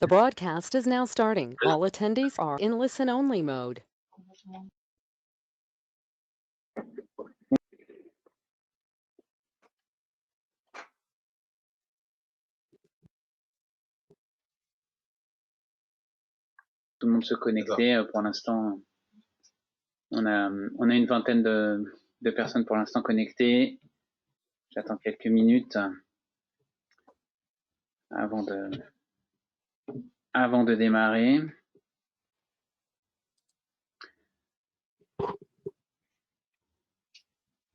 The broadcast is now starting. All attendees are in listen-only mode. Tout le monde se connecter. Pour l'instant, on a une vingtaine de personnes pour l'instant connectées. J'attends quelques minutes avant de démarrer.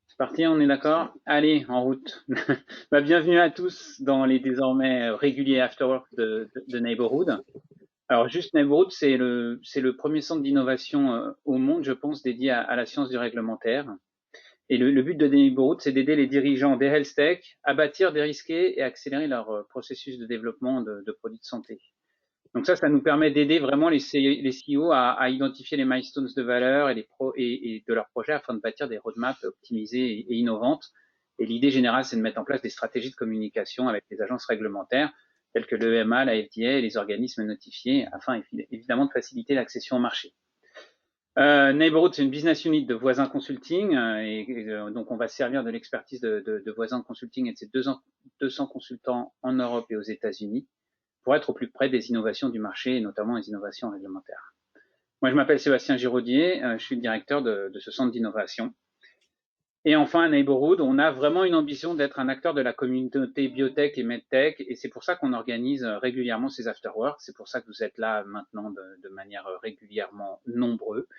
C'est parti, on est d'accord? Allez, en route. Bienvenue à tous dans les désormais réguliers Afterwork de Neighborhood. Alors juste Neighborhood, c'est le premier centre d'innovation au monde, je pense, dédié à la science du réglementaire. Et le but de Neighborhood, c'est d'aider les dirigeants des health tech à bâtir, dérisquer et accélérer leur processus de développement de produits de santé. Donc ça nous permet d'aider vraiment les CEO à identifier les milestones de valeur et de leurs projets afin de bâtir des roadmaps optimisées et innovantes. Et l'idée générale, c'est de mettre en place des stratégies de communication avec les agences réglementaires telles que l'EMA, la FDA et les organismes notifiés afin évidemment de faciliter l'accession au marché. Neighborhood, c'est une business unit de Voisin Consulting donc on va servir de l'expertise de Voisin Consulting et de ses 200 consultants en Europe et aux États-Unis pour être au plus près des innovations du marché et notamment les innovations réglementaires. Moi, je m'appelle Sébastien Giraudier, je suis le directeur de ce centre d'innovation. Et enfin, à Neighborhood, on a vraiment une ambition d'être un acteur de la communauté biotech et medtech, et c'est pour ça qu'on organise régulièrement ces afterworks. C'est pour ça que vous êtes là maintenant de manière régulièrement nombreux.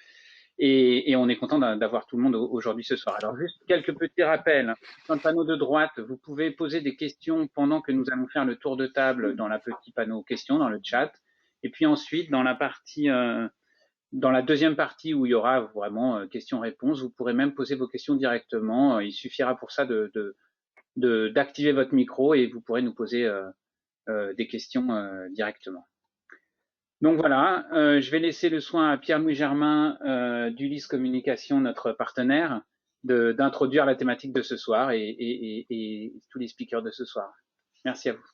Et on est content d'avoir tout le monde aujourd'hui ce soir. Alors juste quelques petits rappels. Dans le panneau de droite, vous pouvez poser des questions pendant que nous allons faire le tour de table dans le petit panneau questions, dans le chat. Et puis ensuite, dans la deuxième partie où il y aura vraiment questions-réponses, vous pourrez même poser vos questions directement. Il suffira pour ça d'activer votre micro et vous pourrez nous poser des questions directement. Donc voilà, je vais laisser le soin à Pierre-Louis Germain d'Ulysse Communication, notre partenaire, d'introduire la thématique de ce soir et tous les speakers de ce soir. Merci à vous.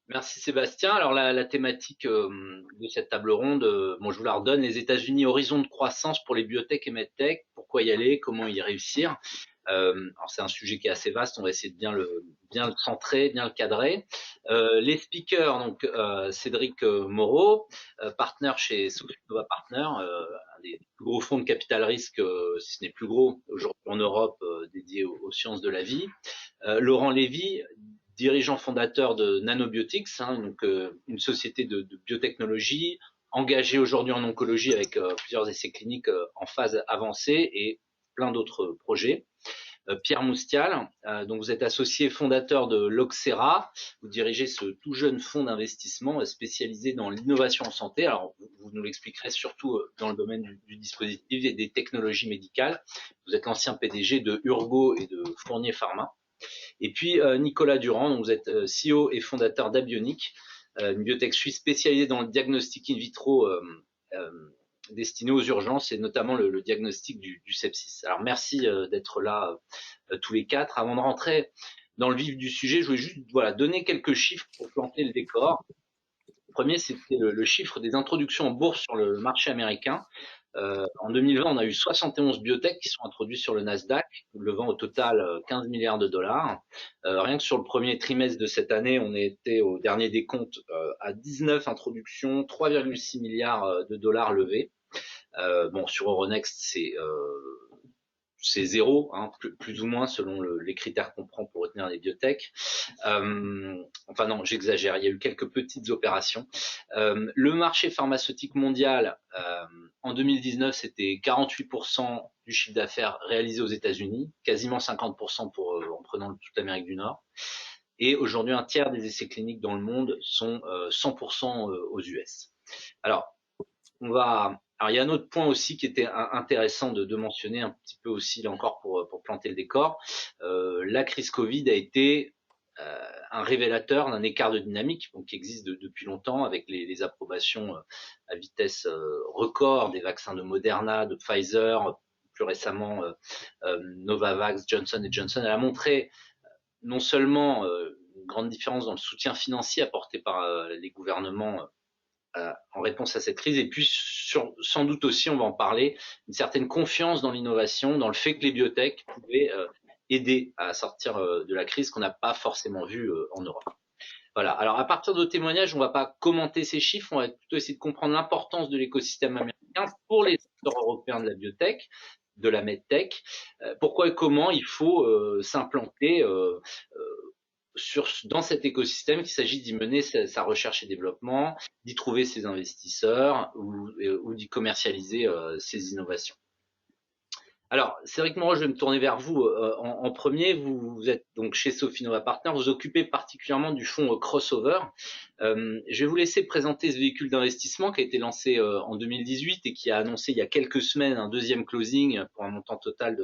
Merci Sébastien. Alors la thématique de cette table ronde, je vous la redonne, les États-Unis, horizon de croissance pour les biotech et medtech, pourquoi y aller, comment y réussir. Alors c'est un sujet qui est assez vaste, on va essayer de bien le centrer, bien le cadrer. Les speakers, donc Cédric Moreau, partenaire chez Sofinnova Partners, un des plus gros fonds de capital risque, si ce n'est plus gros aujourd'hui en Europe, dédié aux sciences de la vie. Laurent Lévy, dirigeant fondateur de Nanobiotics, donc une société de biotechnologie engagée aujourd'hui en oncologie avec plusieurs essais cliniques en phase avancée et plein d'autres projets. Pierre Moustial, donc vous êtes associé fondateur de Loxera, vous dirigez ce tout jeune fonds d'investissement spécialisé dans l'innovation en santé. Alors vous nous l'expliquerez surtout dans le domaine du dispositif et des technologies médicales. Vous êtes l'ancien PDG de Urgo et de Fournier Pharma. Et puis Nicolas Durand, donc vous êtes CEO et fondateur d'Abionic, une biotech suisse spécialisée dans le diagnostic in vitro destiné aux urgences et notamment le diagnostic du sepsis. Alors merci d'être là tous les quatre. Avant de rentrer dans le vif du sujet, je voulais juste donner quelques chiffres pour planter le décor. Le premier, c'était le chiffre des introductions en bourse sur le marché américain. En 2020, on a eu 71 biotech qui sont introduits sur le Nasdaq, levant au total 15 milliards de dollars. Rien que sur le premier trimestre de cette année, on était au dernier décompte à 19 introductions, 3,6 milliards de dollars levés. Sur Euronext, c'est zéro, plus ou moins selon les critères qu'on prend pour retenir les biotech. Enfin non, j'exagère, il y a eu quelques petites opérations. Le marché pharmaceutique mondial, en 2019, c'était 48% du chiffre d'affaires réalisé aux États-Unis, quasiment 50% en prenant toute l'Amérique du Nord. Et aujourd'hui, un tiers des essais cliniques dans le monde sont 100% aux US. Alors, il y a un autre point aussi qui était intéressant de mentionner un petit peu aussi, là encore, pour planter le décor. La crise Covid a été un révélateur d'un écart de dynamique qui existe depuis longtemps avec les approbations à vitesse record des vaccins de Moderna, de Pfizer, plus récemment Novavax, Johnson & Johnson. Elle a montré non seulement une grande différence dans le soutien financier apporté par les gouvernements en réponse à cette crise. Et puis, sans doute aussi, on va en parler, une certaine confiance dans l'innovation, dans le fait que les biotech pouvaient aider à sortir de la crise qu'on n'a pas forcément vue en Europe. Voilà. Alors, à partir de vos témoignages, on ne va pas commenter ces chiffres, on va plutôt essayer de comprendre l'importance de l'écosystème américain pour les secteurs européens de la biotech, de la medtech, pourquoi et comment il faut s'implanter dans cet écosystème, qu'il s'agit d'y mener sa recherche et développement, d'y trouver ses investisseurs ou d'y commercialiser ses innovations. Alors, Cédric Moreau, je vais me tourner vers vous en premier. Vous êtes donc chez Sofinnova Partners, vous occupez particulièrement du fonds Crossover. Je vais vous laisser présenter ce véhicule d'investissement qui a été lancé en 2018 et qui a annoncé il y a quelques semaines un deuxième closing pour un montant total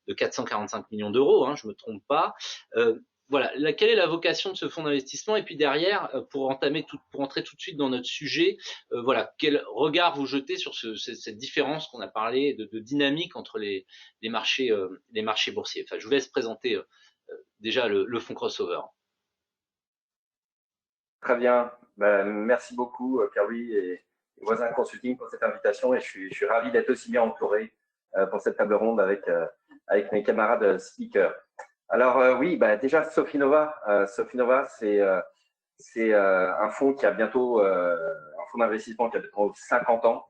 de 445 millions d'euros, hein, je ne me trompe pas. Voilà, quelle est la vocation de ce fonds d'investissement? Et puis derrière, pour entrer tout de suite dans notre sujet, voilà, quel regard vous jetez sur cette différence qu'on a parlé de dynamique entre les marchés boursiers? Enfin, je vous laisse présenter déjà le fonds Crossover. Très bien. Ben, merci beaucoup, Pierre-Louis et Voisin Consulting pour cette invitation. Et je suis ravi d'être aussi bien entouré pour cette table ronde avec mes camarades speakers. Alors oui, bah, déjà Sofinnova, c'est un fonds qui a bientôt un fonds d'investissement qui a bientôt 50 ans,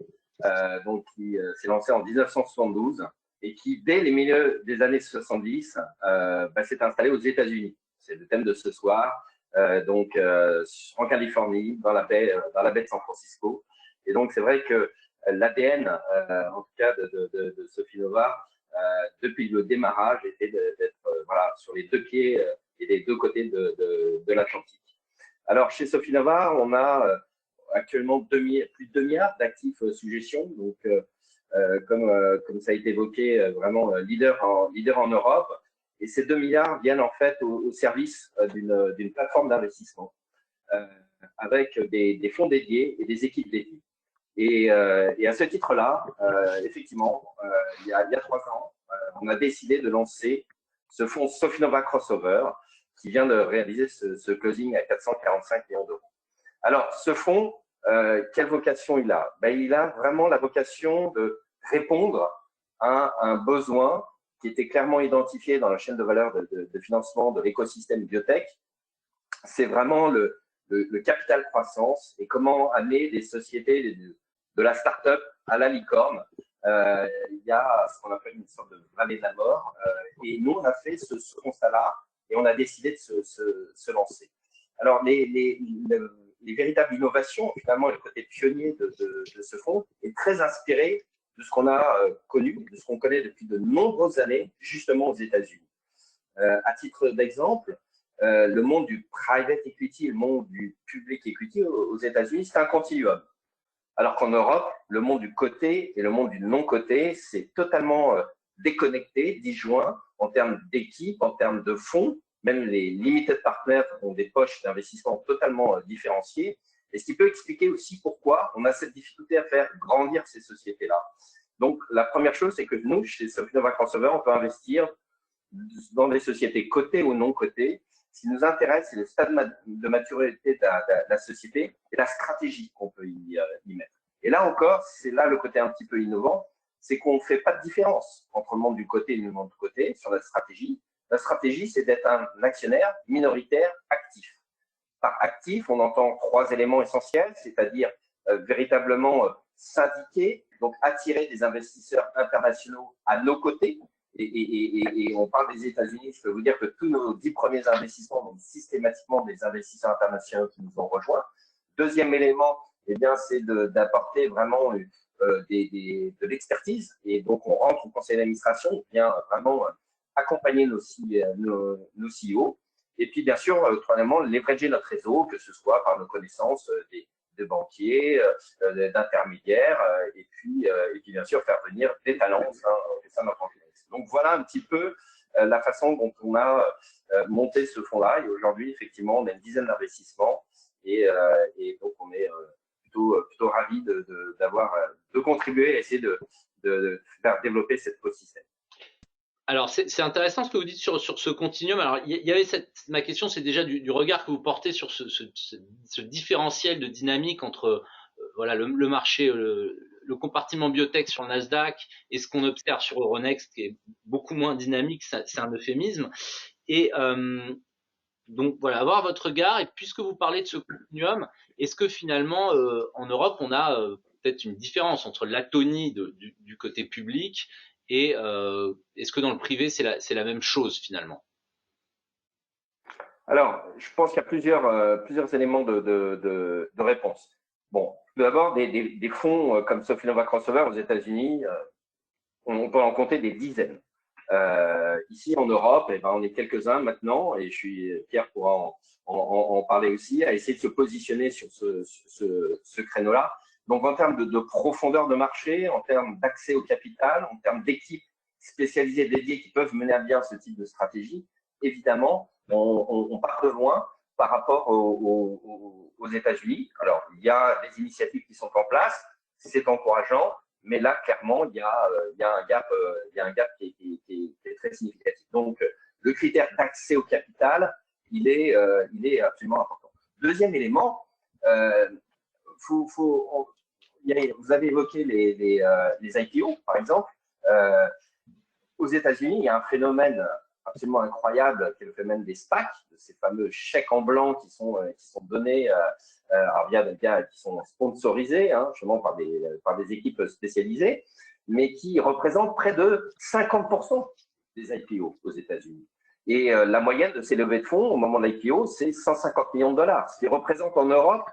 donc qui s'est lancé en 1972 et qui dès les milieux des années 70 s'est installé aux États-Unis. C'est le thème de ce soir, donc en Californie, dans la baie de San Francisco. Et donc c'est vrai que l'ADN, en tout cas de Sofinnova, depuis le démarrage, était d'être voilà, sur les deux pieds et des deux côtés de l'Atlantique. Alors, chez Sofinnova, on a actuellement plus de 2 milliards d'actifs sous gestion. Donc, comme ça a été évoqué, vraiment leader en Europe. Et ces 2 milliards viennent en fait au service d'une plateforme d'investissement avec des fonds dédiés et des équipes dédiées. Et à ce titre-là, effectivement, il y a 3 ans, on a décidé de lancer ce fonds Sofinnova Crossover qui vient de réaliser ce closing à 445 millions d'euros. Alors, ce fonds, quelle vocation il a? Ben, il a vraiment la vocation de répondre à un besoin qui était clairement identifié dans la chaîne de valeur de financement de l'écosystème biotech. C'est vraiment le capital croissance et comment amener des sociétés de la start-up à la licorne. Il y a ce qu'on appelle une sorte de vallée de la mort. Et nous, on a fait ce constat-là et on a décidé de se lancer. Alors, les véritables innovations, finalement, le côté pionnier de ce fonds est très inspiré de ce qu'on a connu, de ce qu'on connaît depuis de nombreuses années, justement aux États-Unis. À titre d'exemple, le monde du private equity, le monde du public equity aux États-Unis, c'est un continuum. Alors qu'en Europe, le monde du coté et le monde du non-coté, c'est totalement déconnecté, disjoint en termes d'équipe, en termes de fonds. Même les limited partners ont des poches d'investissement totalement différenciées. Et ce qui peut expliquer aussi pourquoi on a cette difficulté à faire grandir ces sociétés-là. Donc, la première chose, c'est que nous, chez Sofinnova Crossover, on peut investir dans des sociétés cotées ou non cotées. Ce qui nous intéresse, c'est le stade de maturité de la société et la stratégie qu'on peut y mettre. Et là encore, c'est là le côté un petit peu innovant, c'est qu'on ne fait pas de différence entre le monde du côté et le monde du côté sur la stratégie. La stratégie, c'est d'être un actionnaire minoritaire actif. Par actif, on entend 3 éléments essentiels, c'est-à-dire véritablement syndiquer, donc attirer des investisseurs internationaux à nos côtés. Et on parle des États-Unis, je peux vous dire que tous nos 10 premiers investissements sont systématiquement des investisseurs internationaux qui nous ont rejoints. Deuxième élément, eh bien, c'est d'apporter vraiment de l'expertise. Et donc, on rentre au conseil d'administration, on vient vraiment accompagner nos CEO. Et puis, bien sûr, troisièmement, leverager notre réseau, que ce soit par nos connaissances de banquiers, d'intermédiaires, et puis bien sûr, faire venir des talents au sein de notre entreprise. Donc, voilà un petit peu la façon dont on a monté ce fonds-là. Et aujourd'hui, effectivement, on a une dizaine d'investissements et donc, on est plutôt ravis de contribuer à essayer de faire développer cet écosystème. Alors, c'est intéressant ce que vous dites sur ce continuum. Alors, il y avait ma question, c'est déjà du regard que vous portez sur ce différentiel de dynamique entre voilà, le marché, le compartiment biotech sur le Nasdaq et ce qu'on observe sur Euronext qui est beaucoup moins dynamique, c'est un euphémisme. Et donc voilà, avoir votre regard. Et puisque vous parlez de ce continuum, est-ce que finalement en Europe on a peut-être une différence entre l'atonie du côté public et est-ce que dans le privé c'est la même chose finalement? Alors, je pense qu'il y a plusieurs éléments de réponse. Bon, tout d'abord, des fonds comme Sophie Nova Crossover aux États-Unis, on peut en compter des dizaines. Ici en Europe, eh ben, on est quelques-uns maintenant, et Pierre pourra en parler aussi, à essayer de se positionner sur ce créneau-là. Donc, en termes de profondeur de marché, en termes d'accès au capital, en termes d'équipes spécialisées dédiées qui peuvent mener à bien ce type de stratégie, évidemment, on part de loin par rapport aux États-Unis. Alors, il y a des initiatives qui sont en place, c'est encourageant, mais là, clairement, il y a un gap qui est très significatif. Donc, le critère d'accès au capital, il est absolument important. Deuxième élément, vous avez évoqué les IPO, par exemple. Aux États-Unis, il y a un phénomène absolument incroyable qui est le phénomène des SPAC, de ces fameux chèques en blanc qui sont donnés qui sont sponsorisés justement par des équipes spécialisées, mais qui représentent près de 50% des IPO aux États-Unis. Et la moyenne de ces levées de fonds au moment de l'IPO, c'est 150 millions de dollars, ce qui représente en Europe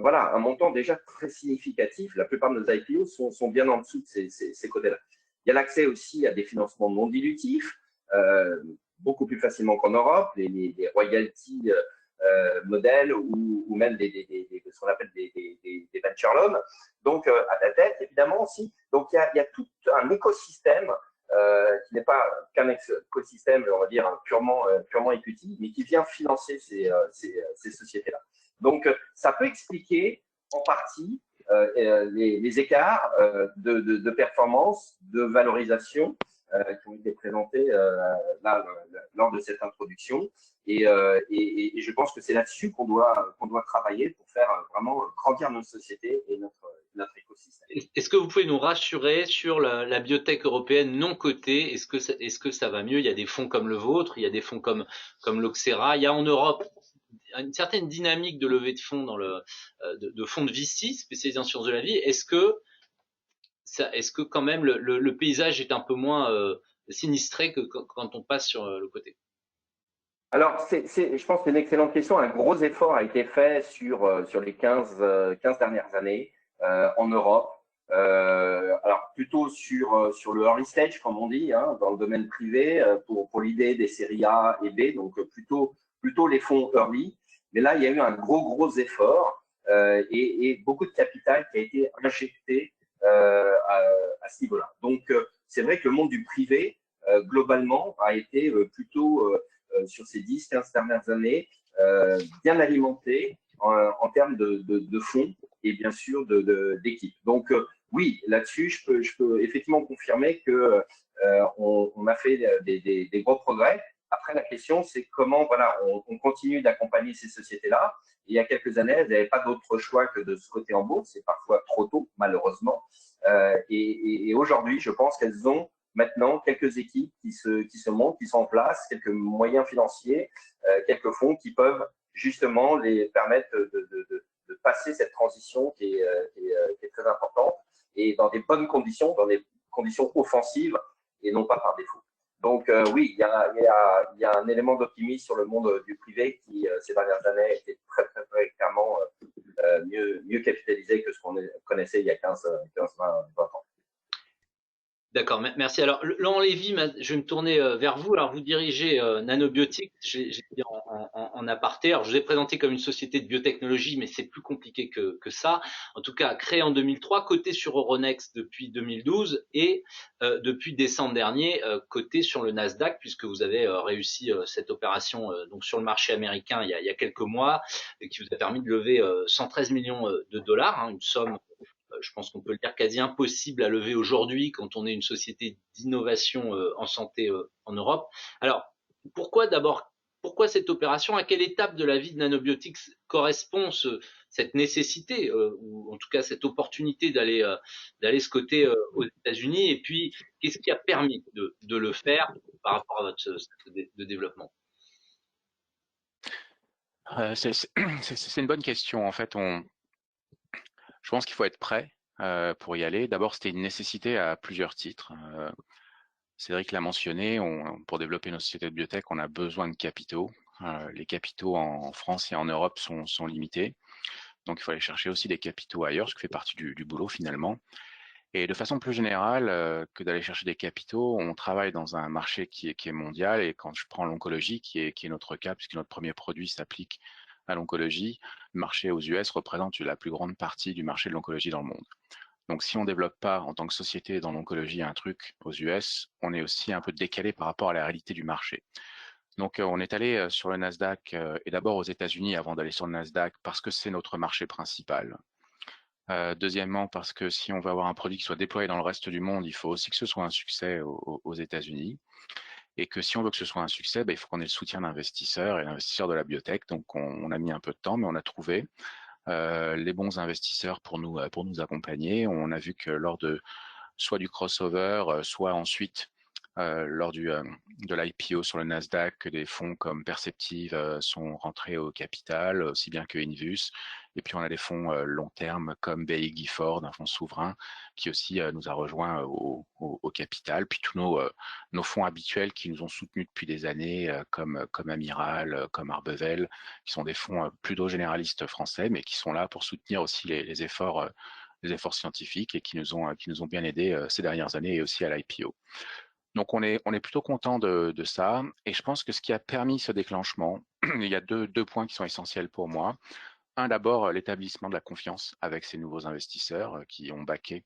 voilà, un montant déjà très significatif. La plupart de nos IPO sont bien en dessous de ces côtés-là. Il y a l'accès aussi à des financements non dilutifs, beaucoup plus facilement qu'en Europe, les royalties modèles ou même ce qu'on appelle des venture loans. Donc, à la tête, évidemment aussi. Donc, il y a tout un écosystème qui n'est pas qu'un écosystème, on va dire, purement equity, mais qui vient financer ces sociétés-là. Donc, ça peut expliquer en partie les écarts de performance, de valorisation qui ont été présentés là, lors de cette introduction. Et je pense que c'est là-dessus qu'on doit travailler pour faire vraiment grandir nos sociétés et notre écosystème. Est-ce que vous pouvez nous rassurer sur la biotech européenne non cotée? Est-ce que ça va mieux? Il y a des fonds comme le vôtre, il y a des fonds comme l'Oxera. Il y a en Europe une certaine dynamique de levée de fonds de fonds de VC spécialisés en sciences de la vie. Est-ce que quand même le paysage est un peu moins sinistré que quand on passe sur le côté? Alors, je pense que c'est une excellente question. Un gros effort a été fait sur les 15 dernières années en Europe. Alors, plutôt sur le early stage, comme on dit, dans le domaine privé, pour l'idée des séries A et B, donc plutôt les fonds early. Mais là, il y a eu un gros effort et beaucoup de capital qui a été injecté à ce niveau-là. Donc, c'est vrai que le monde du privé, globalement, a été plutôt sur ces 10-15 dernières années, bien alimenté en termes de fonds et bien sûr d'équipes. Donc, oui, là-dessus, je peux effectivement confirmer que on a fait des gros progrès. Après, la question, c'est comment on continue d'accompagner ces sociétés-là. Il y a quelques années, elles n'avaient pas d'autre choix que de se coter en bourse. C'est parfois trop tôt, malheureusement. Et aujourd'hui, je pense qu'elles ont maintenant quelques équipes qui se montent, qui sont en place, quelques moyens financiers, quelques fonds qui peuvent justement les permettre de passer cette transition qui est très importante et dans des bonnes conditions, dans des conditions offensives et non pas par défaut. Donc oui, il y a un élément d'optimisme sur le monde du privé qui, ces dernières années, était très clairement mieux capitalisé que ce qu'on connaissait il y a 15, 20 ans. D'accord, merci. Alors, Laurent Lévy, je vais me tourner vers vous. Alors, vous dirigez Nanobiotics, j'ai dit en aparté. Alors, je vous ai présenté comme une société de biotechnologie, mais c'est plus compliqué que ça. En tout cas, créée en 2003, cotée sur Euronext depuis 2012 et depuis décembre dernier, cotée sur le Nasdaq, puisque vous avez réussi cette opération donc sur le marché américain il y a quelques mois, qui vous a permis de lever 113 millions de dollars, une somme je pense qu'on peut le dire quasi impossible à lever aujourd'hui quand on est une société d'innovation en santé en Europe. Alors, pourquoi d'abord pourquoi cette opération? À quelle étape de la vie de Nanobiotics correspond cette nécessité, ou en tout cas cette opportunité d'aller ce côté aux États-Unis? Et puis, qu'est-ce qui a permis de le faire par rapport à votre de développement? C'est une bonne question. En fait, je pense qu'il faut être prêt pour y aller. D'abord, c'était une nécessité à plusieurs titres. Cédric l'a mentionné, pour développer nos sociétés de biotech, on a besoin de capitaux. Les capitaux en France et en Europe sont limités. Donc, il faut aller chercher aussi des capitaux ailleurs, ce qui fait partie du boulot finalement. Et de façon plus générale, que d'aller chercher des capitaux, on travaille dans un marché qui est mondial. Et quand je prends l'oncologie, qui est notre cas, puisque notre premier produit s'applique à l'oncologie, le marché aux US représente la plus grande partie du marché de l'oncologie dans le monde. Donc, si on ne développe pas en tant que société dans l'oncologie un truc aux US, on est aussi un peu décalé par rapport à la réalité du marché. Donc, on est allé sur le Nasdaq et d'abord aux États-Unis avant d'aller sur le Nasdaq parce que c'est notre marché principal. Deuxièmement, parce que si on veut avoir un produit qui soit déployé dans le reste du monde, il faut aussi que ce soit un succès aux États-Unis. Et que si on veut que ce soit un succès, il faut qu'on ait le soutien d'investisseurs et d'investisseurs de la biotech. Donc, on a mis un peu de temps, mais on a trouvé les bons investisseurs pour nous accompagner. On a vu que lors de soit du crossover, soit ensuite lors de l'IPO sur le Nasdaq, que des fonds comme Perceptive sont rentrés au capital, aussi bien que Invus. Et puis on a des fonds long terme comme BI Gifford, un fonds souverain, qui aussi nous a rejoints au capital. Puis tous nos fonds habituels qui nous ont soutenus depuis des années, comme Amiral, comme Arbevel, qui sont des fonds plutôt généralistes français, mais qui sont là pour soutenir aussi les efforts scientifiques et qui nous ont bien aidés ces dernières années et aussi à l'IPO. Donc on est plutôt content de ça. Et je pense que ce qui a permis ce déclenchement, il y a deux points qui sont essentiels pour moi. Un, d'abord, l'établissement de la confiance avec ces nouveaux investisseurs qui ont backé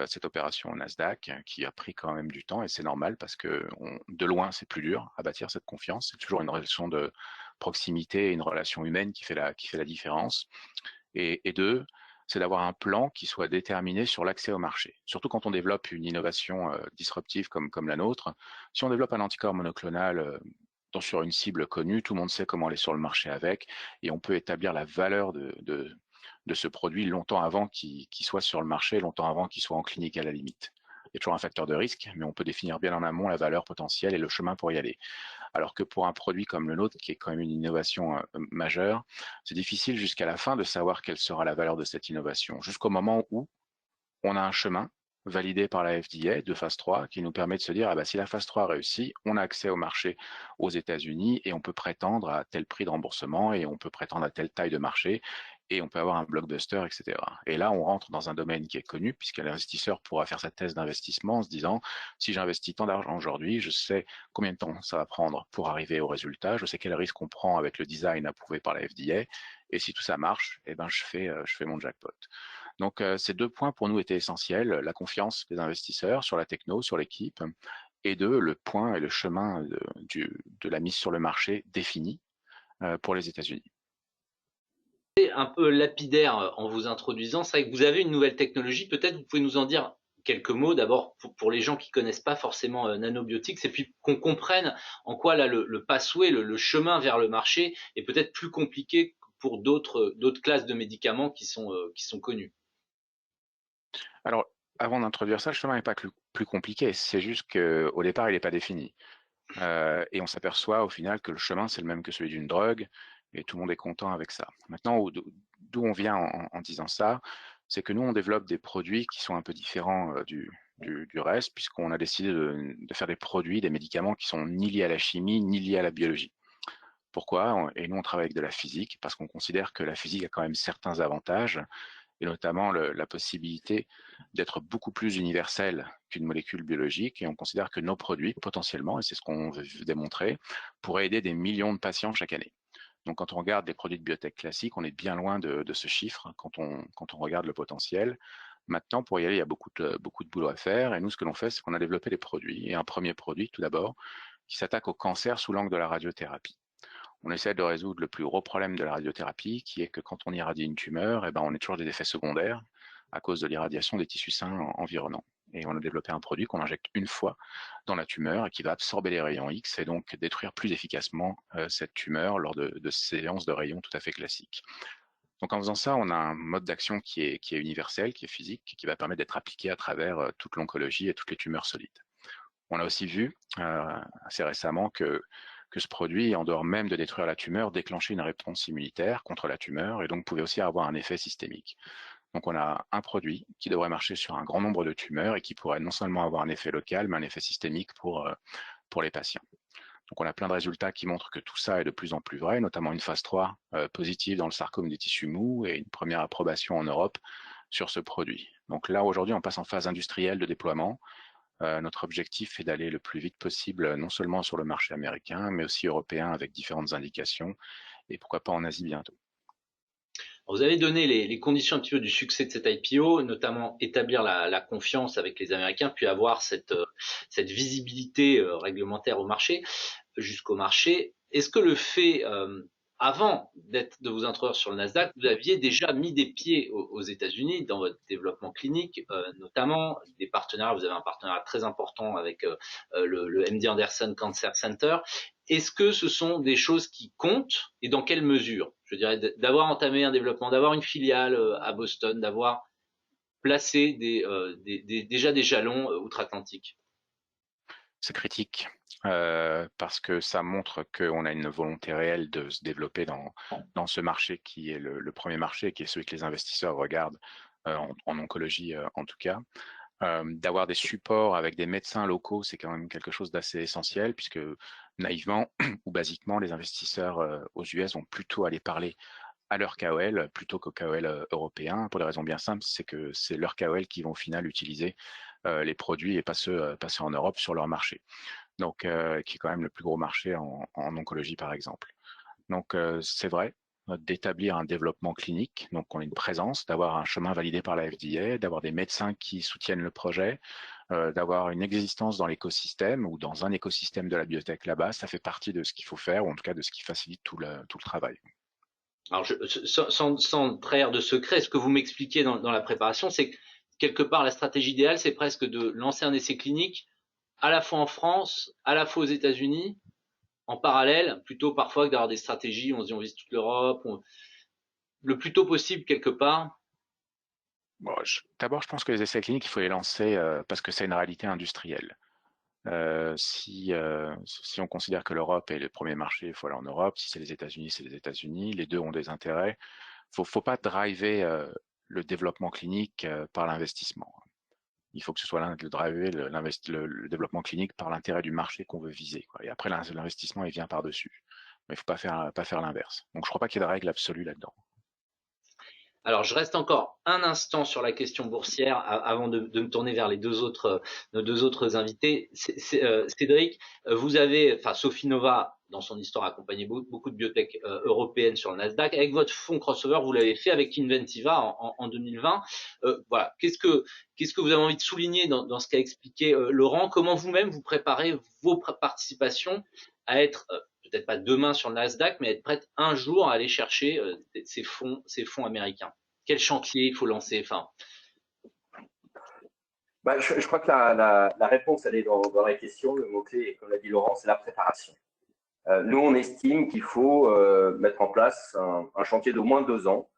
cette opération au Nasdaq, qui a pris quand même du temps, et c'est normal parce que de loin, c'est plus dur à bâtir cette confiance. C'est toujours une relation de proximité et une relation humaine qui fait la différence. Et deux, c'est d'avoir un plan qui soit déterminé sur l'accès au marché. Surtout quand on développe une innovation disruptive comme la nôtre. Si on développe un anticorps monoclonal sur une cible connue, tout le monde sait comment aller sur le marché avec, et on peut établir la valeur de ce produit longtemps avant qu'il soit sur le marché, longtemps avant qu'il soit en clinique à la limite. Il y a toujours un facteur de risque, mais on peut définir bien en amont la valeur potentielle et le chemin pour y aller. Alors que pour un produit comme le nôtre, qui est quand même une innovation majeure, c'est difficile jusqu'à la fin de savoir quelle sera la valeur de cette innovation, jusqu'au moment où on a un chemin validé par la FDA de phase 3 qui nous permet de se dire, si la phase 3 réussit, on a accès au marché aux États-Unis et on peut prétendre à tel prix de remboursement et on peut prétendre à telle taille de marché et on peut avoir un blockbuster, etc. Et là, on rentre dans un domaine qui est connu puisque l'investisseur pourra faire sa thèse d'investissement en se disant, si j'investis tant d'argent aujourd'hui, je sais combien de temps ça va prendre pour arriver au résultat, je sais quel risque on prend avec le design approuvé par la FDA, et si tout ça marche, je fais mon jackpot. Donc, ces deux points pour nous étaient essentiels, la confiance des investisseurs sur la techno, sur l'équipe, et deux, le point et le chemin de la mise sur le marché défini pour les États-Unis. Un peu lapidaire en vous introduisant, c'est vrai que vous avez une nouvelle technologie, peut-être vous pouvez nous en dire quelques mots d'abord pour les gens qui connaissent pas forcément Nanobiotics et puis qu'on comprenne en quoi là le pathway, le chemin vers le marché est peut-être plus compliqué pour d'autres classes de médicaments qui sont connus. Alors, avant d'introduire ça, le chemin n'est pas plus compliqué, c'est juste qu'au départ, il n'est pas défini. Et on s'aperçoit au final que le chemin, c'est le même que celui d'une drogue, et tout le monde est content avec ça. Maintenant, d'où on vient en disant ça, c'est que nous, on développe des produits qui sont un peu différents du reste, puisqu'on a décidé de faire des produits, des médicaments qui sont ni liés à la chimie, ni liés à la biologie. Pourquoi? Et nous, on travaille avec de la physique, parce qu'on considère que la physique a quand même certains avantages, et notamment la possibilité d'être beaucoup plus universelle qu'une molécule biologique. Et on considère que nos produits, potentiellement, et c'est ce qu'on veut démontrer, pourraient aider des millions de patients chaque année. Donc, quand on regarde les produits de biotech classiques, on est bien loin de ce chiffre quand on regarde le potentiel. Maintenant, pour y aller, il y a beaucoup de boulot à faire. Et nous, ce que l'on fait, c'est qu'on a développé des produits. Et un premier produit, tout d'abord, qui s'attaque au cancer sous l'angle de la radiothérapie. On essaie de résoudre le plus gros problème de la radiothérapie, qui est que quand on irradie une tumeur, on a toujours des effets secondaires à cause de l'irradiation des tissus sains environnants. Et on a développé un produit qu'on injecte une fois dans la tumeur et qui va absorber les rayons X et donc détruire plus efficacement cette tumeur lors de séances de rayons tout à fait classiques. Donc en faisant ça, on a un mode d'action qui est universel, qui est physique, qui va permettre d'être appliqué à travers toute l'oncologie et toutes les tumeurs solides. On a aussi vu assez récemment que ce produit, en dehors même de détruire la tumeur, déclenchait une réponse immunitaire contre la tumeur et donc pouvait aussi avoir un effet systémique. Donc on a un produit qui devrait marcher sur un grand nombre de tumeurs et qui pourrait non seulement avoir un effet local, mais un effet systémique pour les patients. Donc on a plein de résultats qui montrent que tout ça est de plus en plus vrai, notamment une phase 3 positive dans le sarcome des tissus mous et une première approbation en Europe sur ce produit. Donc là, aujourd'hui, on passe en phase industrielle de déploiement. Notre objectif est d'aller le plus vite possible, non seulement sur le marché américain, mais aussi européen avec différentes indications, et pourquoi pas en Asie bientôt. Vous avez donné les conditions un petit peu du succès de cette IPO, notamment établir la confiance avec les Américains, puis avoir cette visibilité réglementaire au marché, jusqu'au marché. Est-ce que le fait, avant de vous introduire sur le Nasdaq, vous aviez déjà mis des pieds aux États-Unis dans votre développement clinique, notamment des partenariats? Vous avez un partenariat très important avec le MD Anderson Cancer Center. Est-ce que ce sont des choses qui comptent et dans quelle mesure? Je dirais d'avoir entamé un développement, d'avoir une filiale à Boston, d'avoir placé déjà des jalons outre-Atlantique. C'est critique parce que ça montre qu'on a une volonté réelle de se développer dans ce marché qui est le premier marché, qui est celui que les investisseurs regardent en oncologie en tout cas. D'avoir des supports avec des médecins locaux, c'est quand même quelque chose d'assez essentiel puisque naïvement ou basiquement, les investisseurs aux US vont plutôt aller parler à leur KOL plutôt qu'au KOL européen, pour des raisons bien simples, c'est que c'est leur KOL qui vont au final utiliser les produits et pas ceux passés en Europe sur leur marché. Donc, qui est quand même le plus gros marché en oncologie par exemple. Donc c'est vrai d'établir un développement clinique, donc on a une présence, d'avoir un chemin validé par la FDA, d'avoir des médecins qui soutiennent le projet, d'avoir une existence dans l'écosystème ou dans un écosystème de la biotech là-bas, ça fait partie de ce qu'il faut faire, ou en tout cas de ce qui facilite tout le travail. Alors, sans trahir de secret, ce que vous m'expliquez dans la préparation, c'est que quelque part, la stratégie idéale, c'est presque de lancer un essai clinique à la fois en France, à la fois aux États-Unis, en parallèle, plutôt parfois que d'avoir des stratégies, on se dit on vise toute l'Europe, le plus tôt possible quelque part. Bon, d'abord, je pense que les essais cliniques, il faut les lancer parce que c'est une réalité industrielle. Si on considère que l'Europe est le premier marché, il faut aller en Europe. Si c'est les États-Unis, c'est les États-Unis. Les deux ont des intérêts. Faut pas driver le développement clinique par l'investissement. Il faut que ce soit le développement clinique par l'intérêt du marché qu'on veut viser, quoi. Et après, l'investissement, il vient par-dessus. Mais il ne faut pas faire l'inverse. Donc, je ne crois pas qu'il y ait de règle absolue là-dedans. Alors, je reste encore un instant sur la question boursière avant de me tourner vers nos deux autres invités. Cédric, vous avez, enfin, Sophie Nova, dans son histoire, a accompagné beaucoup de biotech européennes sur le Nasdaq. Avec votre fonds crossover, vous l'avez fait avec Inventiva en 2020. Voilà. Qu'est-ce que vous avez envie de souligner dans ce qu'a expliqué Laurent? Comment vous-même vous préparez vos participations à être peut-être pas demain sur le Nasdaq, mais être prête un jour à aller chercher ces fonds américains? Quel chantier il faut lancer? Enfin, je crois que la réponse, elle est dans la question. Le mot-clé, comme l'a dit Laurent, c'est la préparation. Nous, on estime qu'il faut mettre en place un chantier d'au moins 2 ans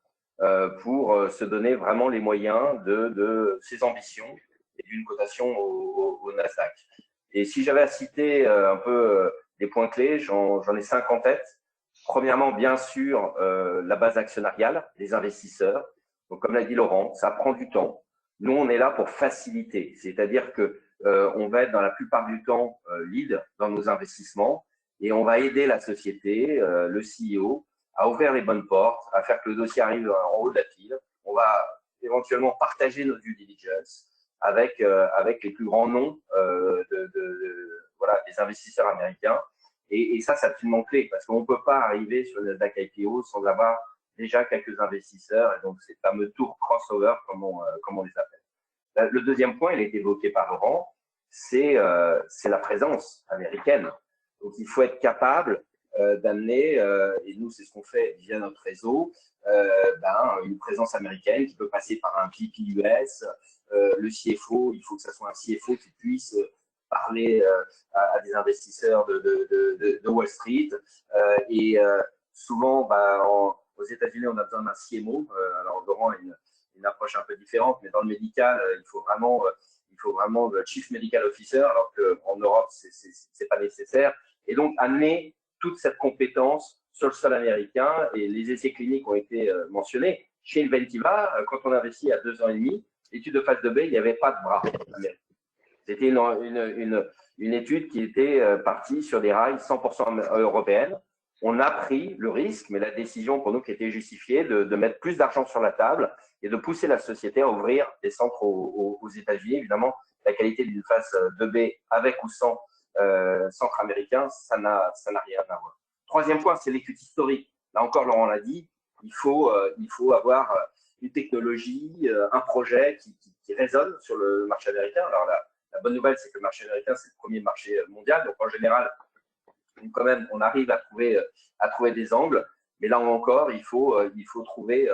pour se donner vraiment les moyens de ses ambitions et d'une cotation au Nasdaq. Et si j'avais à citer un peu des points clés, j'en ai 5 en tête. Premièrement, bien sûr, la base actionnariale, les investisseurs. Donc, comme l'a dit Laurent, ça prend du temps. Nous, on est là pour faciliter, c'est-à-dire que on va être dans la plupart du temps lead dans nos investissements et on va aider la société, le CEO, à ouvrir les bonnes portes, à faire que le dossier arrive en haut de la file. On va éventuellement partager nos due diligence avec les plus grands noms des investisseurs américains. Et ça, c'est absolument clé parce qu'on ne peut pas arriver sur le Nasdaq IPO sans avoir déjà quelques investisseurs et donc ces fameux tours crossover, comme on les appelle. Le deuxième point, il a été évoqué par Laurent, c'est la présence américaine. Donc, il faut être capable d'amener, et nous c'est ce qu'on fait via notre réseau, une présence américaine qui peut passer par un VP US, le CFO, il faut que ce soit un CFO qui puisse parler à des investisseurs de Wall Street. Souvent, aux États-Unis, on a besoin d'un CMO. Alors, Laurent a une approche un peu différente, mais dans le médical, il faut vraiment le Chief Medical Officer, alors qu'en Europe, c'est pas nécessaire. Et donc, amener toute cette compétence sur le sol américain, et les essais cliniques ont été mentionnés. Chez Inventiva, quand on a investi il y a 2 ans et demi, étude de phase 2B, il n'y avait pas de bras américain. C'était une étude qui était partie sur des rails 100% européennes. On a pris le risque, mais la décision pour nous qui était justifiée, de mettre plus d'argent sur la table et de pousser la société à ouvrir des centres aux États-Unis. Évidemment, la qualité d'une phase 2B avec ou sans centre américain, ça n'a rien à voir. Troisième point, c'est l'étude historique. Là encore, Laurent l'a dit, il faut avoir une technologie, un projet qui résonne sur le marché américain. Alors, la bonne nouvelle, c'est que le marché américain, c'est le premier marché mondial. Donc, en général, quand même, on arrive à trouver des angles. Mais là encore, il faut trouver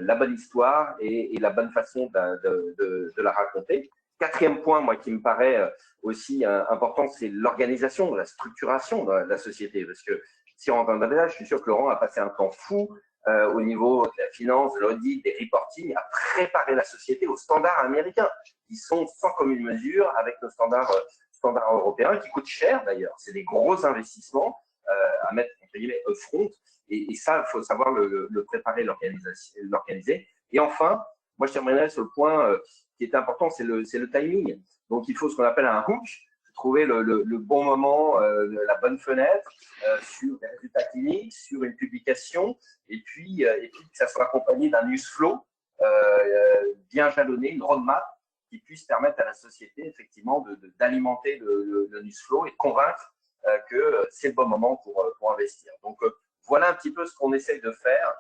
la bonne histoire et la bonne façon de la raconter. Quatrième point, moi, qui me paraît aussi important, c'est l'organisation, la structuration de la société. Parce que si on rentre dans le détail, je suis sûr que Laurent a passé un temps fou au niveau de la finance, de l'audit, des reporting, à préparer la société aux standards américains, qui sont sans commune mesure avec nos standards européens, qui coûtent cher d'ailleurs. C'est des gros investissements à mettre, entre guillemets, front. Et ça, il faut savoir le préparer, l'organiser. Et enfin, moi, je terminerai sur le point qui est important, c'est le timing. Donc, il faut ce qu'on appelle un hook, trouver le bon moment, la bonne fenêtre sur des résultats cliniques, sur une publication, et puis que ça soit accompagné d'un news flow bien jalonné, une roadmap qui puisse permettre à la société, effectivement, d'alimenter le news flow et de convaincre que c'est le bon moment pour investir. Donc, voilà un petit peu ce qu'on essaye de faire,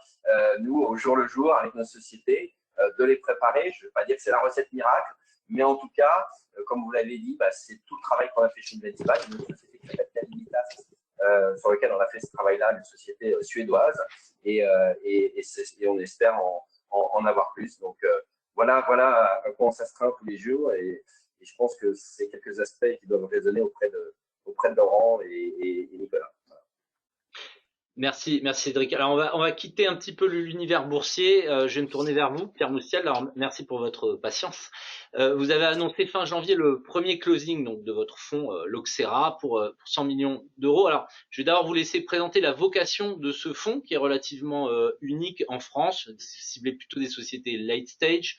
nous, au jour le jour, avec nos sociétés, de les préparer. Je ne vais pas dire que c'est la recette miracle, mais en tout cas, comme vous l'avez dit, c'est tout le travail qu'on a fait chez Inventiva, une société qui s'appelle Calimitas, sur laquelle on a fait ce travail-là, une société suédoise, et on espère en avoir plus. Donc, voilà à quoi on s'astreint tous les jours, et je pense que c'est quelques aspects qui doivent résonner auprès de Laurent et Nicolas. Merci Cédric. Alors on va quitter un petit peu l'univers boursier. Je vais me tourner vers vous, Pierre Moustial. Alors merci pour votre patience. Vous avez annoncé fin janvier le premier closing donc de votre fonds Loxera pour 100 millions d'euros. Alors je vais d'abord vous laisser présenter la vocation de ce fonds qui est relativement unique en France, ciblé plutôt des sociétés late stage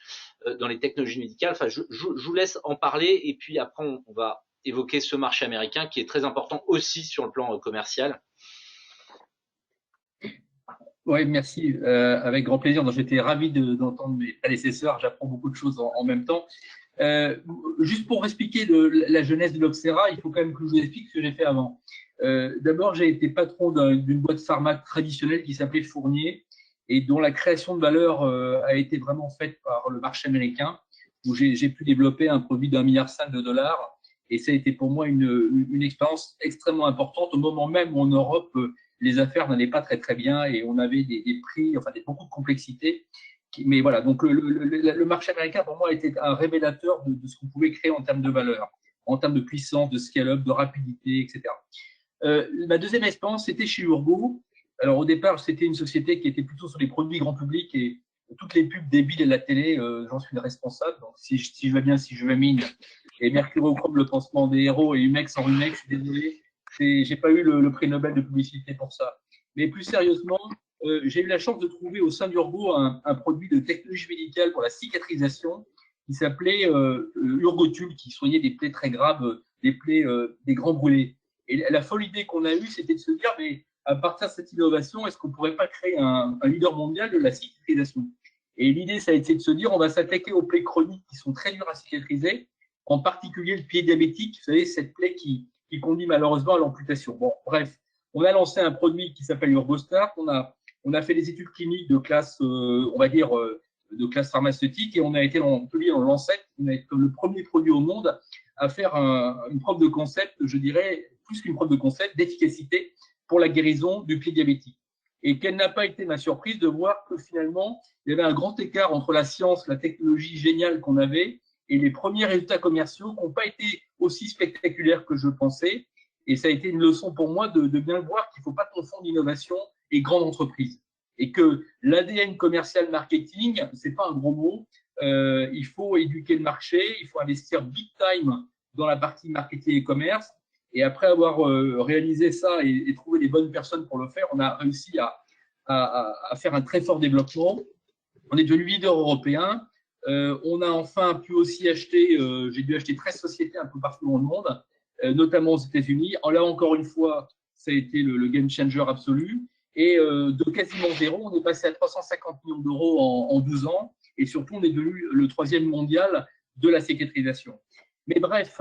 dans les technologies médicales. Enfin, je vous laisse en parler et puis après on va évoquer ce marché américain qui est très important aussi sur le plan commercial. Oui, merci. Avec grand plaisir. J'étais ravi d'entendre mes prédécesseurs. J'apprends beaucoup de choses en même temps. Juste pour expliquer la jeunesse de Loxera, il faut quand même que je vous explique ce que j'ai fait avant. D'abord, j'ai été patron d'une boîte pharma traditionnelle qui s'appelait Fournier et dont la création de valeur a été vraiment faite par le marché américain, où j'ai pu développer un produit d'1,5 milliard de dollars. Et ça a été pour moi une expérience extrêmement importante au moment même où en Europe, les affaires n'allaient pas très très bien et on avait des prix, enfin beaucoup de complexité. Mais voilà, donc le marché américain pour moi était un révélateur de ce qu'on pouvait créer en termes de valeur, en termes de puissance, de scale-up, de rapidité, etc. Ma deuxième expérience, c'était chez Urgo. Alors au départ, c'était une société qui était plutôt sur les produits grand public et toutes les pubs débiles à la télé, j'en suis le responsable. Donc si je vais bien, si je vais mine, et Mercurochrome, le pansement des héros, et Humex en Humex, je suis désolé. J'ai pas eu le prix Nobel de publicité pour ça. Mais plus sérieusement, j'ai eu la chance de trouver au sein d'Urgo un produit de technologie médicale pour la cicatrisation qui s'appelait Urgotube, qui soignait des plaies très graves, des plaies, des grands brûlés. Et la folle idée qu'on a eue, c'était de se dire, mais à partir de cette innovation, est-ce qu'on ne pourrait pas créer un leader mondial de la cicatrisation? Et l'idée, ça a été de se dire, on va s'attaquer aux plaies chroniques qui sont très dures à cicatriser, en particulier le pied diabétique, vous savez, cette plaie qui conduit malheureusement à l'amputation. Bon, bref, on a lancé un produit qui s'appelle Urbostart. On a fait des études cliniques de classe, on va dire, de classe pharmaceutique, et on a été publié dans Lancet. On a été comme le premier produit au monde à faire une preuve de concept, je dirais, plus qu'une preuve de concept, d'efficacité pour la guérison du pied diabétique. Et quelle n'a pas été ma surprise de voir que finalement, il y avait un grand écart entre la science, la technologie géniale qu'on avait et les premiers résultats commerciaux qui n'ont pas été aussi spectaculaires que je pensais. Et ça a été une leçon pour moi de bien voir qu'il ne faut pas confondre innovation et grande entreprise. Et que l'ADN commercial marketing, ce n'est pas un gros mot, il faut éduquer le marché, il faut investir big time dans la partie marketing et commerce. Et après avoir réalisé ça et trouvé les bonnes personnes pour le faire, on a réussi à faire un très fort développement. On est devenu leader européen. On a enfin pu aussi acheter, j'ai dû acheter 13 sociétés un peu partout dans le monde, notamment aux États-Unis. Là, encore une fois, ça a été le game changer absolu. Et de quasiment zéro, on est passé à 350 millions d'euros en 12 ans. Et surtout, on est devenu le 3e mondial de la cicatrisation. Mais bref,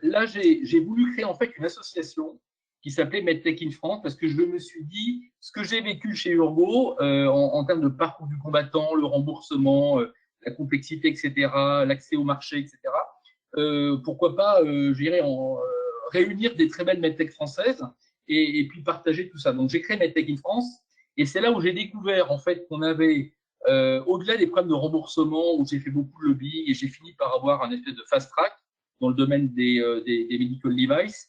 là, j'ai voulu créer en fait une association qui s'appelait MedTech in France parce que je me suis dit, ce que j'ai vécu chez Urgo en termes de parcours du combattant, le remboursement, la complexité, etc., l'accès au marché, etc., pourquoi pas, je dirais, réunir des très belles MedTech françaises et puis partager tout ça. Donc, j'ai créé MedTech in France et c'est là où j'ai découvert en fait qu'on avait, au-delà des problèmes de remboursement où j'ai fait beaucoup de lobbying et j'ai fini par avoir un espèce de fast track dans le domaine des medical devices,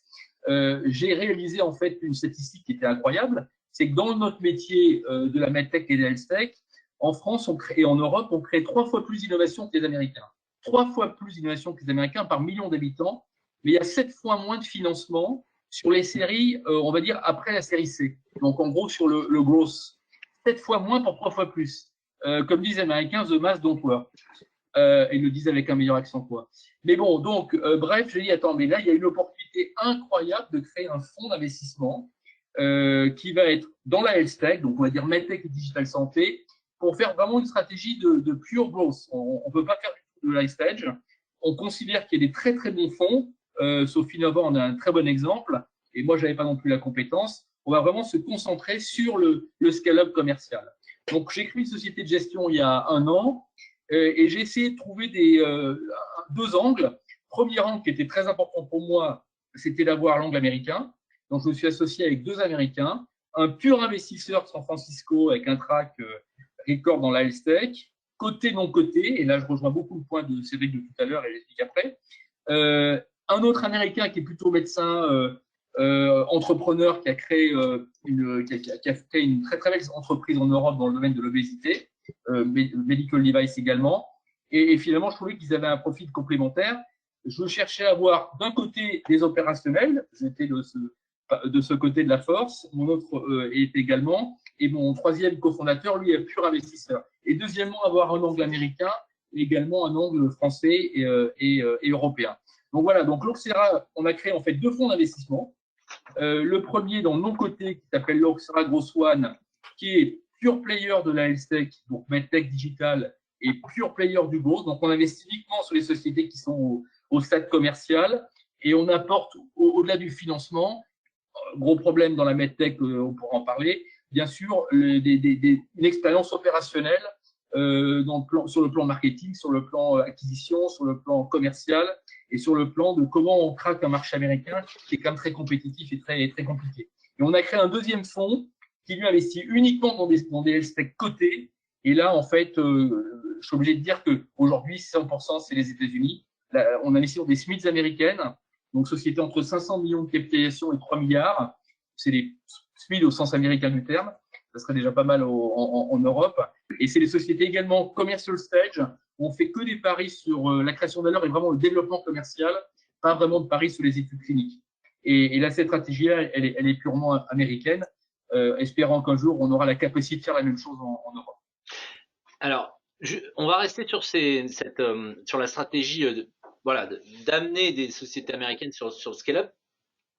j'ai réalisé en fait une statistique qui était incroyable, c'est que dans notre métier de la medtech et de la health-tech, en France et en Europe, on crée 3 fois plus d'innovation que les Américains. 3 fois plus d'innovation que les Américains par million d'habitants, mais il y a 7 fois moins de financement sur les séries, on va dire, après la série C. Donc, en gros, sur le growth. 7 fois moins pour 3 fois plus. Comme disent les Américains, the mass don't work. Ils le disent avec un meilleur accent, quoi. Mais bon, donc, bref, j'ai dit, attends, mais là, il y a une opportunité incroyable de créer un fonds d'investissement qui va être dans la health tech, donc on va dire medtech et digital santé, pour faire vraiment une stratégie de pure growth. On ne peut pas faire de life stage. On considère qu'il y a des très, très bons fonds. Sophie Nova en a un très bon exemple. Et moi, je n'avais pas non plus la compétence. On va vraiment se concentrer sur le scale-up commercial. Donc, j'ai créé une société de gestion il y a 1 an et j'ai essayé de trouver 2 angles. Premier angle qui était très important pour moi, c'était d'avoir l'angle américain. Donc, je me suis associé avec 2 Américains, un pur investisseur de San Francisco avec un track record dans la health tech, côté non côté, et là, je rejoins beaucoup le point de Cédric de tout à l'heure et j'explique après. Un autre Américain qui est plutôt médecin, entrepreneur qui a créé une très très belle entreprise en Europe dans le domaine de l'obésité, medical device également. Et finalement, je trouvais qu'ils avaient un profil complémentaire. Je cherchais à avoir d'un côté des opérationnels, j'étais de ce côté de la force, mon autre est également, et mon 3e cofondateur, lui, est pur investisseur. Et deuxièmement, avoir un angle américain et également un angle français et européen. Donc voilà, donc l'Oxera, on a créé en fait 2 fonds d'investissement. Le premier dans le non-côté qui s'appelle l'Oxera Gross One, qui est pure player de la health tech, donc medtech digital et pure player du growth. Donc on investit uniquement sur les sociétés qui sont au stade commercial et on apporte au-delà du financement, gros problème dans la medtech, on pourra en parler, bien sûr, une expérience opérationnelle sur le plan marketing, sur le plan acquisition, sur le plan commercial et sur le plan de comment on craque un marché américain qui est quand même très compétitif et très, très compliqué. Et on a créé un 2e fonds qui lui investit uniquement dans des health tech cotés. Et là, en fait, je suis obligé de dire qu'aujourd'hui, 100%, c'est les États-Unis. On investit dans des Smiths américaines, donc sociétés entre 500 millions de capitalisation et 3 milliards. C'est des Smiths au sens américain du terme. Ça serait déjà pas mal en Europe. Et c'est des sociétés également commercial stage, où on fait que des paris sur la création de valeur et vraiment le développement commercial, pas vraiment de paris sur les études cliniques. Et là, cette stratégie-là, elle est purement américaine, espérant qu'un jour, on aura la capacité de faire la même chose en Europe. Alors, on va rester sur sur la stratégie d'amener des sociétés américaines sur le scale-up.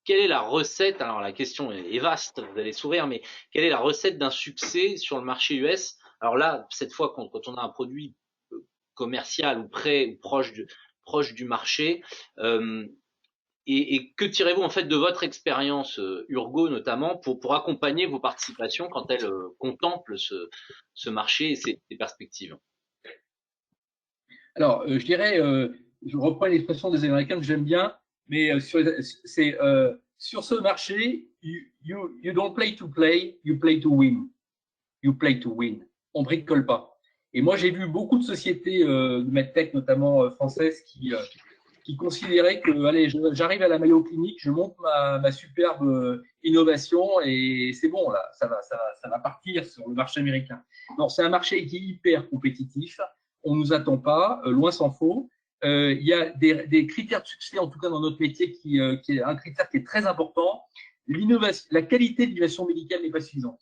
Quelle est la recette? Alors, la question est vaste, vous allez sourire, mais quelle est la recette d'un succès sur le marché US? Alors là, cette fois, quand on a un produit commercial ou près ou proche du marché, et que tirez-vous en fait de votre expérience Urgo notamment pour accompagner vos participations quand elles contemplent ce marché et ses perspectives? Alors, je dirais, je reprends l'expression des Américains que j'aime bien, mais sur ce marché, you don't play to play, you play to win. You play to win. On bricole pas. Et moi, j'ai vu beaucoup de sociétés de medtech, notamment françaises, qui considéraient que, allez, j'arrive à la Mayo Clinique, je monte ma superbe innovation et c'est bon, là, ça va partir sur le marché américain. Non, c'est un marché qui est hyper compétitif. On ne nous attend pas, loin s'en faut. Il y a des critères de succès, en tout cas dans notre métier, qui est un critère qui est très important. La qualité de l'innovation médicale n'est pas suffisante.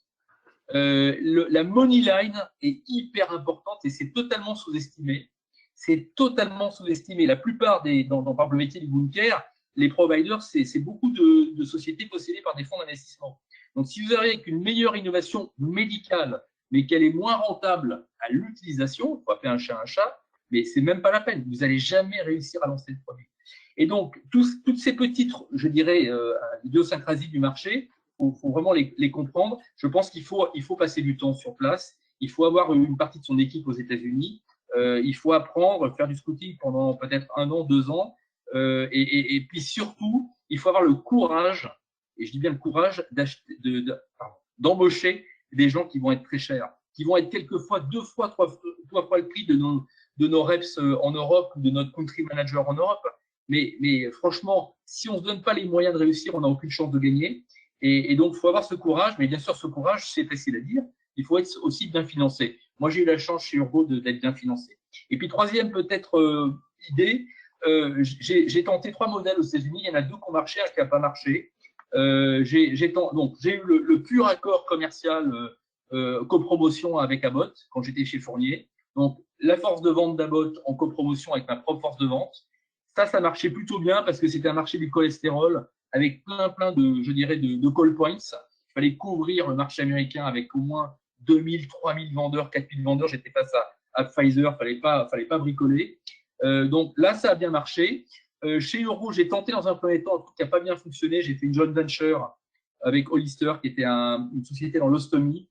La money line est hyper importante et c'est totalement sous-estimé. C'est totalement sous-estimé. La plupart dans par exemple, le métier du wound care, les providers, c'est beaucoup de sociétés possédées par des fonds d'investissement. Donc, si vous arrivez avec une meilleure innovation médicale, mais qu'elle est moins rentable à l'utilisation, il faut appeler un chat, mais c'est même pas la peine. Vous n'allez jamais réussir à lancer le produit. Et donc, toutes ces petites, je dirais, idiosyncrasies du marché, il faut vraiment les comprendre. Je pense qu'il faut passer du temps sur place. Il faut avoir une partie de son équipe aux États-Unis. Il faut apprendre, faire du scouting pendant peut-être 1 an, 2 ans. Et puis surtout, il faut avoir le courage, et je dis bien le courage, d'embaucher des gens qui vont être très chers, qui vont être quelquefois 2 fois, 3 fois le prix de nos reps en Europe ou de notre country manager en Europe. Mais franchement, si on ne se donne pas les moyens de réussir, on n'a aucune chance de gagner. Et donc, il faut avoir ce courage. Mais bien sûr, ce courage, c'est facile à dire. Il faut être aussi bien financé. Moi, j'ai eu la chance chez Urgo d'être bien financé. Et puis, troisième peut-être idée, j'ai tenté 3 modèles aux États-Unis. Il y en a 2 qui ont marché, un qui n'a pas marché. J'ai eu le pur accord commercial copromotion avec Abbott quand j'étais chez Fournier. Donc, la force de vente d'Abbott en copromotion avec ma propre force de vente. Ça marchait plutôt bien parce que c'était un marché du cholestérol avec plein de, je dirais, de call points. Il fallait couvrir le marché américain avec au moins 2000, 3000 vendeurs, 4000 vendeurs. J'étais face à Pfizer, fallait pas bricoler. Donc là, ça a bien marché. Chez Urgo, j'ai tenté dans un premier temps un truc qui n'a pas bien fonctionné. J'ai fait une joint venture avec Hollister, qui était une société dans l'ostomie.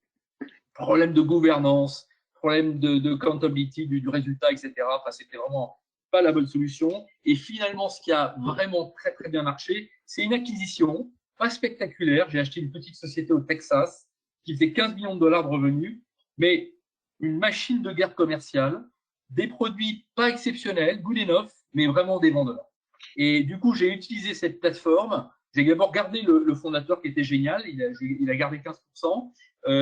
Problème de gouvernance, problème de accountability du résultat, etc. Enfin, c'était vraiment pas la bonne solution. Et finalement, ce qui a vraiment très, très bien marché, c'est une acquisition, pas spectaculaire. J'ai acheté une petite société au Texas qui faisait 15 millions de dollars de revenus, mais une machine de guerre commerciale, des produits pas exceptionnels, good enough, mais vraiment des vendeurs. Et du coup, j'ai utilisé cette plateforme. J'ai d'abord gardé le fondateur qui était génial. Il a gardé 15%,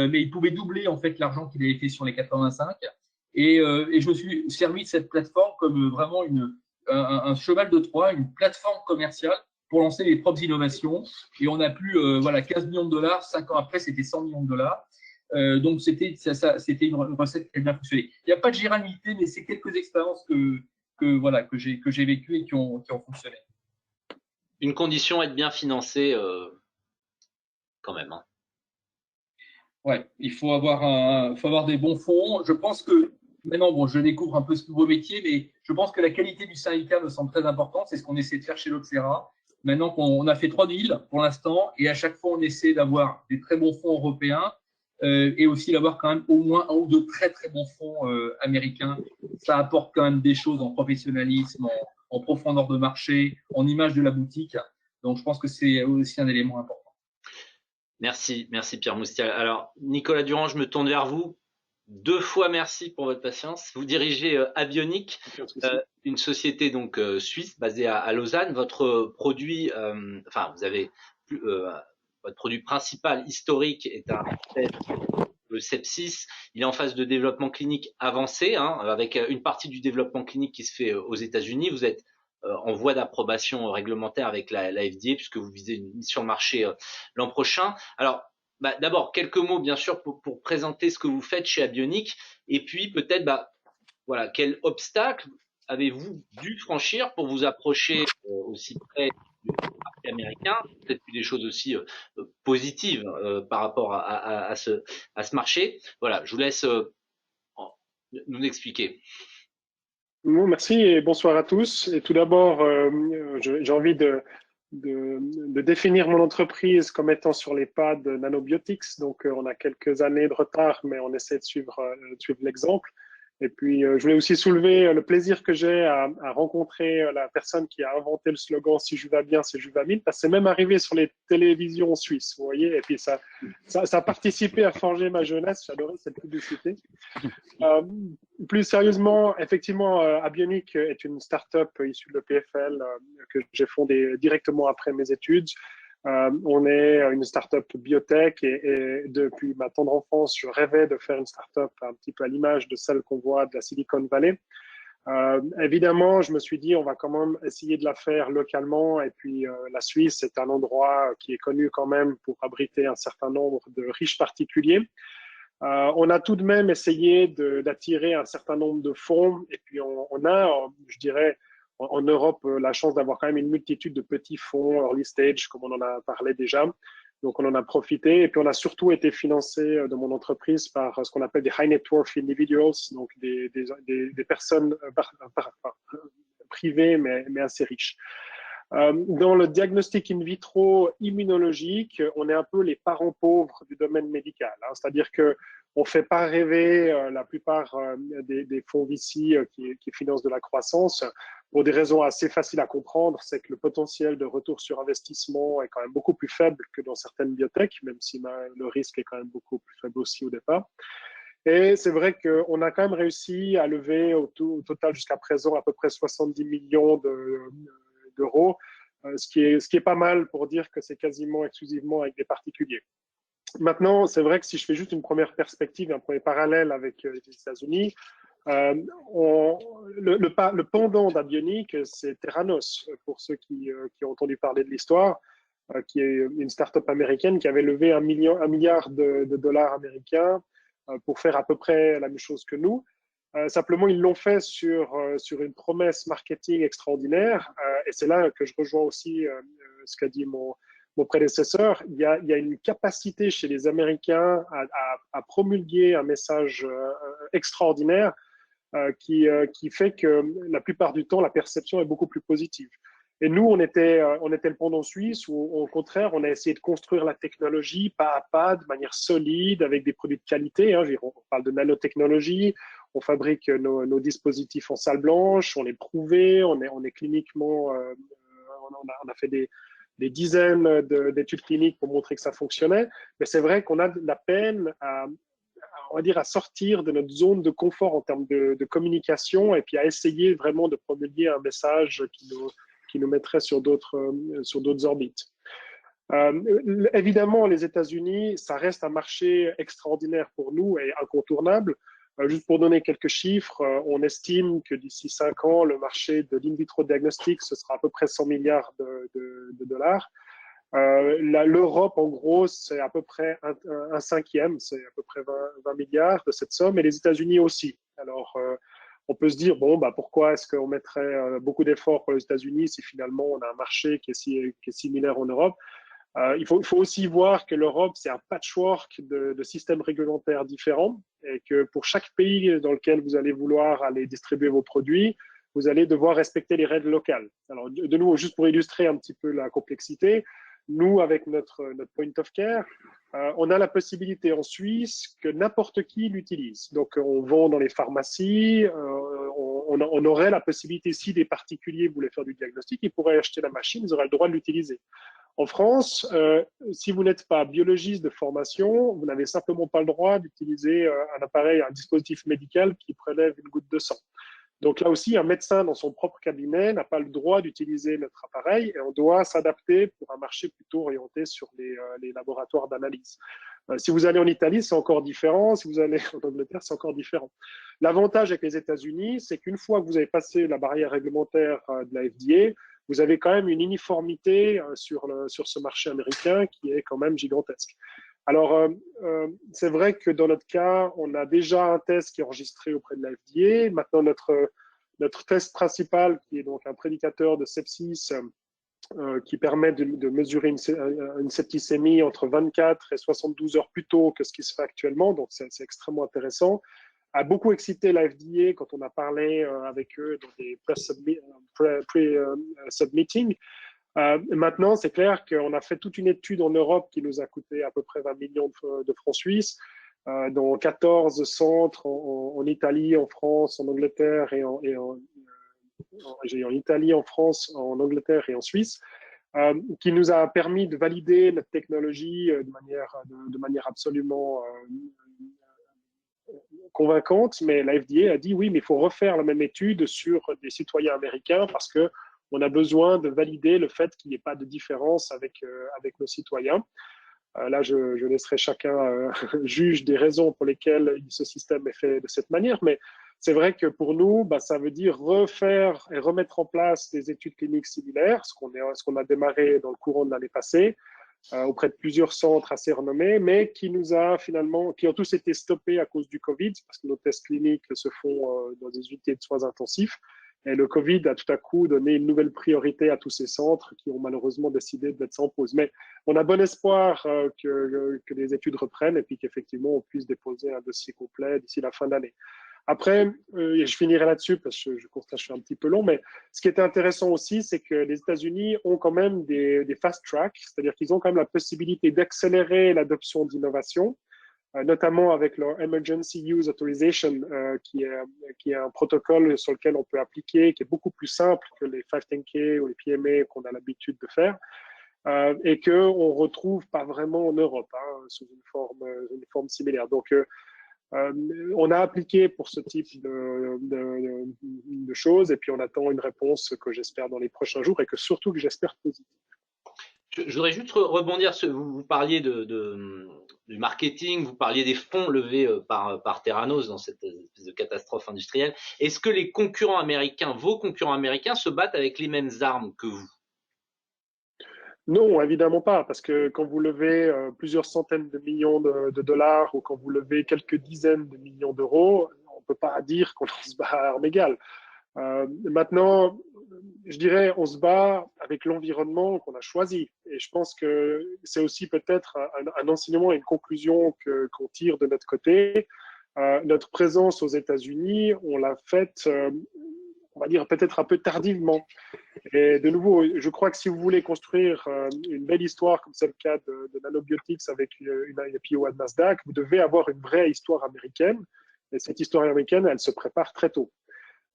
mais il pouvait doubler en fait l'argent qu'il avait fait sur les 85. Et je me suis servi de cette plateforme comme vraiment un cheval de Troie, une plateforme commerciale pour lancer les propres innovations. Et on a pu, 15 millions de dollars. 5 ans après, c'était 100 millions de dollars. Donc, c'était une recette qui a bien fonctionné. Il n'y a pas de gérabilité, mais c'est quelques expériences que j'ai vécues et qui ont fonctionné. Une condition, être bien financé quand même. Hein. Ouais, il faut avoir des bons fonds. Je pense que maintenant, bon, je découvre un peu ce nouveau métier, mais je pense que la qualité du syndicat me semble très importante. C'est ce qu'on essaie de faire chez l'Oxera. Maintenant qu'on a fait 3 deals pour l'instant, et à chaque fois, on essaie d'avoir des très bons fonds européens et aussi d'avoir quand même au moins 1 ou 2 très, très bons fonds américains. Ça apporte quand même des choses en professionnalisme, en profondeur de marché, en image de la boutique. Donc, je pense que c'est aussi un élément important. Merci Pierre Moustial. Alors, Nicolas Durand, je me tourne vers vous. 2 fois merci pour votre patience. Vous dirigez Abionic, une société donc suisse basée à Lausanne. Votre produit, vous avez votre produit principal historique est le sepsis. Il est en phase de développement clinique avancé, avec une partie du développement clinique qui se fait aux États-Unis. Vous êtes en voie d'approbation réglementaire avec la FDA puisque vous visez une mise sur le marché l'an prochain. Alors, d'abord, quelques mots, bien sûr, pour présenter ce que vous faites chez Abionic. Et puis, peut-être, quel obstacle avez-vous dû franchir pour vous approcher aussi près du marché américain? Peut-être des choses aussi positives par rapport à ce marché. Voilà, je vous laisse nous expliquer. Bon, merci et bonsoir à tous. Et tout d'abord, j'ai envie de définir mon entreprise comme étant sur les pas de Nanobiotics. Donc, on a quelques années de retard, mais on essaie de suivre l'exemple. Et puis, je voulais aussi soulever le plaisir que j'ai à rencontrer la personne qui a inventé le slogan « Si je vais bien, c'est je vais bien », parce que c'est même arrivé sur les télévisions suisses, vous voyez, et puis ça a participé à forger ma jeunesse, j'adorais cette publicité. Plus sérieusement, effectivement, Abionic est une start-up issue de l'EPFL que j'ai fondée directement après mes études. On est une start-up biotech et depuis ma tendre enfance, je rêvais de faire une start-up un petit peu à l'image de celle qu'on voit de la Silicon Valley. Évidemment, je me suis dit, on va quand même essayer de la faire localement. Et puis, la Suisse est un endroit qui est connu quand même pour abriter un certain nombre de riches particuliers. On a tout de même essayé d'attirer un certain nombre de fonds. Et puis, on a, je dirais, en Europe, la chance d'avoir quand même une multitude de petits fonds early stage, comme on en a parlé déjà. Donc, on en a profité. Et puis, on a surtout été financé de mon entreprise par ce qu'on appelle des high net worth individuals, donc des personnes privées, mais assez riches. Dans le diagnostic in vitro immunologique, on est un peu les parents pauvres du domaine médical. Hein, c'est-à-dire que on ne fait pas rêver la plupart des fonds VC qui financent de la croissance pour des raisons assez faciles à comprendre. C'est que le potentiel de retour sur investissement est quand même beaucoup plus faible que dans certaines biotech, même si le risque est quand même beaucoup plus faible aussi au départ. Et c'est vrai qu'on a quand même réussi à lever au total jusqu'à présent à peu près 70 millions d'euros, ce qui est pas mal pour dire que c'est quasiment exclusivement avec des particuliers. Maintenant, c'est vrai que si je fais juste une première perspective, un premier parallèle avec les États-Unis, le pendant d'Abionic, c'est Theranos, pour ceux qui ont entendu parler de l'histoire, qui est une start-up américaine qui avait levé un milliard de dollars américains pour faire à peu près la même chose que nous. Simplement, ils l'ont fait sur une promesse marketing extraordinaire. Et c'est là que je rejoins aussi ce qu'a dit mon prédécesseur. Il y a une capacité chez les Américains à promulguer un message extraordinaire qui fait que la plupart du temps, la perception est beaucoup plus positive. Et nous, on était le pendant suisse où, au contraire, on a essayé de construire la technologie pas à pas, de manière solide, avec des produits de qualité. Hein. On parle de nanotechnologie, on fabrique nos dispositifs en salle blanche, on les prouvé, on est cliniquement, on a fait des dizaines d'études cliniques pour montrer que ça fonctionnait. Mais c'est vrai qu'on a de la peine on va dire, à sortir de notre zone de confort en termes de communication et puis à essayer vraiment de promulguer un message qui nous mettrait sur d'autres orbites. Évidemment, les États-Unis, ça reste un marché extraordinaire pour nous et incontournable. Juste pour donner quelques chiffres, on estime que d'ici 5 ans, le marché de l'in vitro diagnostic, ce sera à peu près 100 milliards de dollars. L'Europe, en gros, c'est à peu près un cinquième, c'est à peu près 20 milliards de cette somme, et les États-Unis aussi. Alors, on peut se dire, bon, pourquoi est-ce qu'on mettrait beaucoup d'efforts pour les États-Unis si finalement on a un marché qui est similaire en Europe? Il faut aussi voir que l'Europe, c'est un patchwork de systèmes réglementaires différents et que pour chaque pays dans lequel vous allez vouloir aller distribuer vos produits, vous allez devoir respecter les règles locales. Alors, de nouveau, juste pour illustrer un petit peu la complexité, nous, avec notre point of care, on a la possibilité en Suisse que n'importe qui l'utilise. Donc, on vend dans les pharmacies, on aurait la possibilité, si des particuliers voulaient faire du diagnostic, ils pourraient acheter la machine, ils auraient le droit de l'utiliser. En France, si vous n'êtes pas biologiste de formation, vous n'avez simplement pas le droit d'utiliser un appareil, un dispositif médical qui prélève une goutte de sang. Donc là aussi, un médecin dans son propre cabinet n'a pas le droit d'utiliser notre appareil et on doit s'adapter pour un marché plutôt orienté sur les laboratoires d'analyse. Si vous allez en Italie, c'est encore différent. Si vous allez en Angleterre, c'est encore différent. L'avantage avec les États-Unis, c'est qu'une fois que vous avez passé la barrière réglementaire de la FDA, vous avez quand même une uniformité sur ce marché américain qui est quand même gigantesque. Alors, c'est vrai que dans notre cas, on a déjà un test qui est enregistré auprès de la FDA. Maintenant, notre test principal, qui est donc un prédicateur de sepsis, qui permet de mesurer une septicémie entre 24 et 72 heures plus tôt que ce qui se fait actuellement, donc c'est extrêmement intéressant, a beaucoup excité la FDA quand on a parlé avec eux dans des pre-sub-meetings. Maintenant, c'est clair qu'on a fait toute une étude en Europe qui nous a coûté à peu près 20 millions de francs suisses dans 14 centres en Italie, en France, en Angleterre et en Italie, en France, en Angleterre et en Suisse, qui nous a permis de valider notre technologie de manière absolument convaincante. Mais la FDA a dit oui, mais il faut refaire la même étude sur des citoyens américains parce que on a besoin de valider le fait qu'il n'y ait pas de différence avec nos citoyens. Là, je laisserai chacun juge des raisons pour lesquelles ce système est fait de cette manière, mais c'est vrai que pour nous, ça veut dire refaire et remettre en place des études cliniques similaires, ce qu'on a démarré dans le courant de l'année passée, auprès de plusieurs centres assez renommés, mais qui ont tous été stoppés à cause du Covid, parce que nos tests cliniques se font dans des unités de soins intensifs. Et le Covid a tout à coup donné une nouvelle priorité à tous ces centres qui ont malheureusement décidé de mettre ça en pause. Mais on a bon espoir que les études reprennent et puis qu'effectivement on puisse déposer un dossier complet d'ici la fin de l'année. Après, et je finirai là-dessus parce que je constate que je suis un petit peu long, mais ce qui était intéressant aussi, c'est que les États-Unis ont quand même des fast tracks, c'est-à-dire qu'ils ont quand même la possibilité d'accélérer l'adoption d'innovations, notamment avec leur Emergency Use Authorization, qui est un protocole sur lequel on peut appliquer, qui est beaucoup plus simple que les 510K ou les PMA qu'on a l'habitude de faire, et qu'on ne retrouve pas vraiment en Europe, sous une forme similaire. Donc, on a appliqué pour ce type de choses, et puis on attend une réponse que j'espère dans les prochains jours, et que surtout que j'espère positive. Je voudrais juste rebondir, vous parliez du marketing, vous parliez des fonds levés par Theranos dans cette espèce de catastrophe industrielle. Est-ce que les concurrents américains, vos concurrents américains, se battent avec les mêmes armes que vous? Non, évidemment pas, parce que quand vous levez plusieurs centaines de millions de dollars ou quand vous levez quelques dizaines de millions d'euros, on ne peut pas dire qu'on se bat à armes égales. Maintenant, je dirais, on se bat avec l'environnement qu'on a choisi. Et je pense que c'est aussi peut-être un enseignement et une conclusion qu'on tire de notre côté. Notre présence aux États-Unis, on l'a faite, on va dire, peut-être un peu tardivement. Et de nouveau, je crois que si vous voulez construire une belle histoire, comme c'est le cas de Nanobiotics avec une IPO à Nasdaq, vous devez avoir une vraie histoire américaine. Et cette histoire américaine, elle se prépare très tôt.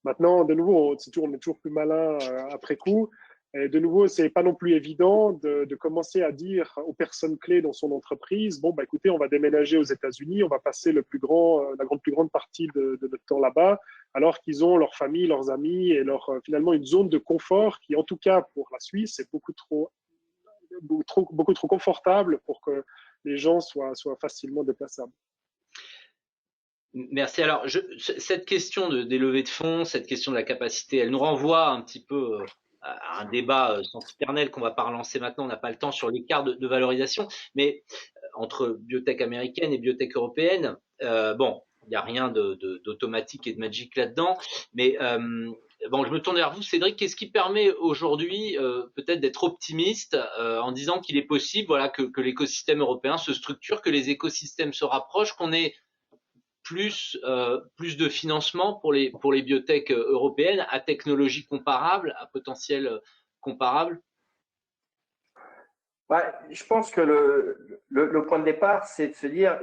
Maintenant, de nouveau, on est toujours plus malin après coup. Et de nouveau, c'est pas non plus évident de commencer à dire aux personnes clés dans son entreprise, bon, écoutez, on va déménager aux États-Unis, on va passer la plus grande partie de notre temps là-bas, alors qu'ils ont leur famille, leurs amis et finalement une zone de confort qui, en tout cas pour la Suisse, est beaucoup trop confortable pour que les gens soient facilement déplaçables. Merci. Alors, cette question des levées de fonds, cette question de la capacité, elle nous renvoie un petit peu à un débat sempiternel qu'on ne va pas relancer maintenant. On n'a pas le temps sur l'écart de valorisation, mais entre biotech américaine et biotech européenne, bon, il n'y a rien d'automatique et de magique là-dedans. Mais bon, je me tourne vers vous, Cédric. Qu'est-ce qui permet aujourd'hui peut-être d'être optimiste en disant qu'il est possible, voilà, que l'écosystème européen se structure, que les écosystèmes se rapprochent, qu'on ait plus de financement pour les biotech européennes à technologie comparable, à potentiel comparable? Je pense que le point de départ, c'est de se dire,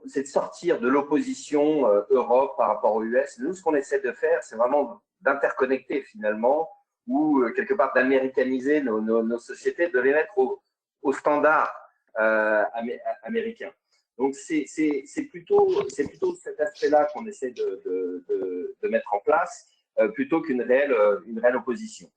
c'est de sortir de l'opposition Europe par rapport aux US. Nous, ce qu'on essaie de faire, c'est vraiment d'interconnecter finalement, ou quelque part d'américaniser nos sociétés, de les mettre au standard américain. Donc, c'est plutôt cet aspect-là qu'on essaie de mettre en place, plutôt qu'une réelle opposition.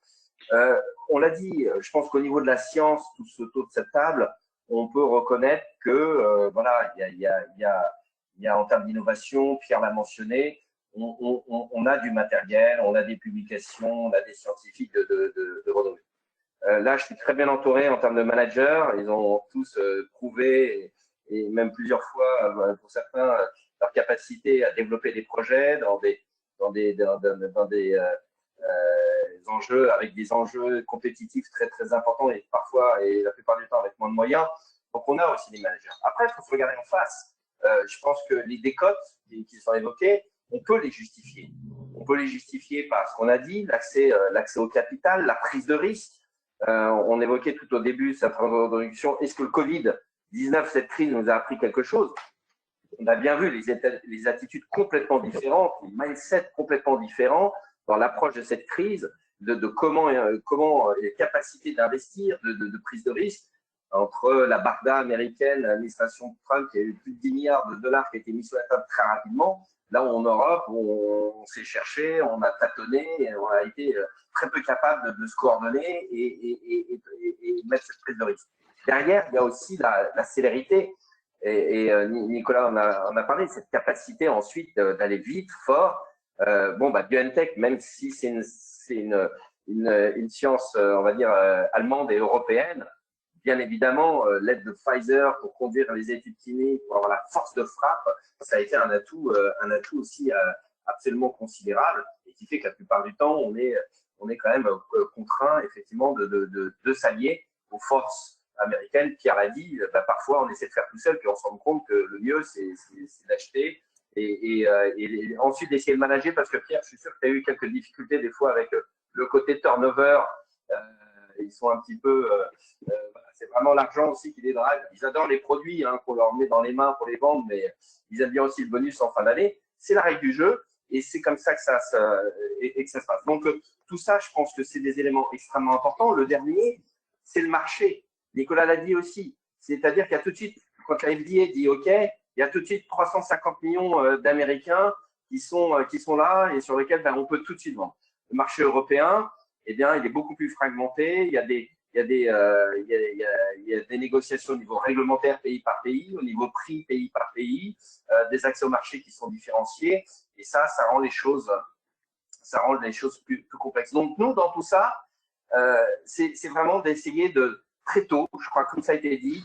On l'a dit, je pense qu'au niveau de la science, tous autour de cette table, on peut reconnaître que voilà, il y a en termes d'innovation, Pierre l'a mentionné, on a du matériel, on a des publications, on a des scientifiques de renommée. Là, je suis très bien entouré en termes de managers. Ils ont tous prouvé, et même plusieurs fois, pour certains, leur capacité à développer des projets dans des enjeux, avec des enjeux compétitifs très, très importants et parfois, et la plupart du temps, avec moins de moyens. Donc, on a aussi des managers. Après, il faut se regarder en face. Je pense que les décotes qui sont évoquées, on peut les justifier. On peut les justifier par ce qu'on a dit, l'accès au capital, la prise de risque. On évoquait tout au début cette introduction, est-ce que le Covid-19, cette crise nous a appris quelque chose? on a bien vu les attitudes complètement différentes, les mindsets complètement différents dans l'approche de cette crise, de comment les capacités d'investir, de prise de risque, entre la barda américaine, l'administration Trump, qui a eu plus de 10 milliards de dollars qui a été mis sur la table très rapidement. Là où en Europe, on s'est cherché, on a tâtonné, on a été très peu capable de se coordonner et mettre cette prise de risque. Derrière, il y a aussi la célérité. Et Nicolas en a parlé, cette capacité ensuite d'aller vite, fort. BioNTech, même si c'est une science, on va dire, allemande et européenne, bien évidemment, l'aide de Pfizer pour conduire les études cliniques, pour avoir la force de frappe, ça a été un atout aussi absolument considérable et qui fait que la plupart du temps, on est quand même contraint effectivement de s'allier aux forces américaines. Pierre l'a dit, parfois on essaie de faire tout seul, puis on se rend compte que le mieux, c'est d'acheter et ensuite d'essayer de manager, parce que Pierre, je suis sûr que tu as eu quelques difficultés des fois avec le côté turnover. Ils sont un petit peu… c'est vraiment l'argent aussi qui les drive. Ils adorent les produits qu'on leur met dans les mains pour les vendre, mais ils aiment bien aussi le bonus en fin d'année. C'est la règle du jeu et c'est comme ça que ça se passe. Donc, tout ça, je pense que c'est des éléments extrêmement importants. Le dernier, c'est le marché. Nicolas l'a dit aussi. C'est-à-dire qu'il y a tout de suite, quand la FDA dit OK, il y a tout de suite 350 millions d'Américains qui sont là et sur lesquels on peut tout de suite vendre. Le marché européen, eh bien, il est beaucoup plus fragmenté. Il y a des négociations au niveau réglementaire pays par pays, au niveau prix pays par pays, des accès au marché qui sont différenciés. Et ça rend les choses plus complexes. Donc, nous, dans tout ça, c'est vraiment d'essayer très tôt, je crois, comme ça a été dit,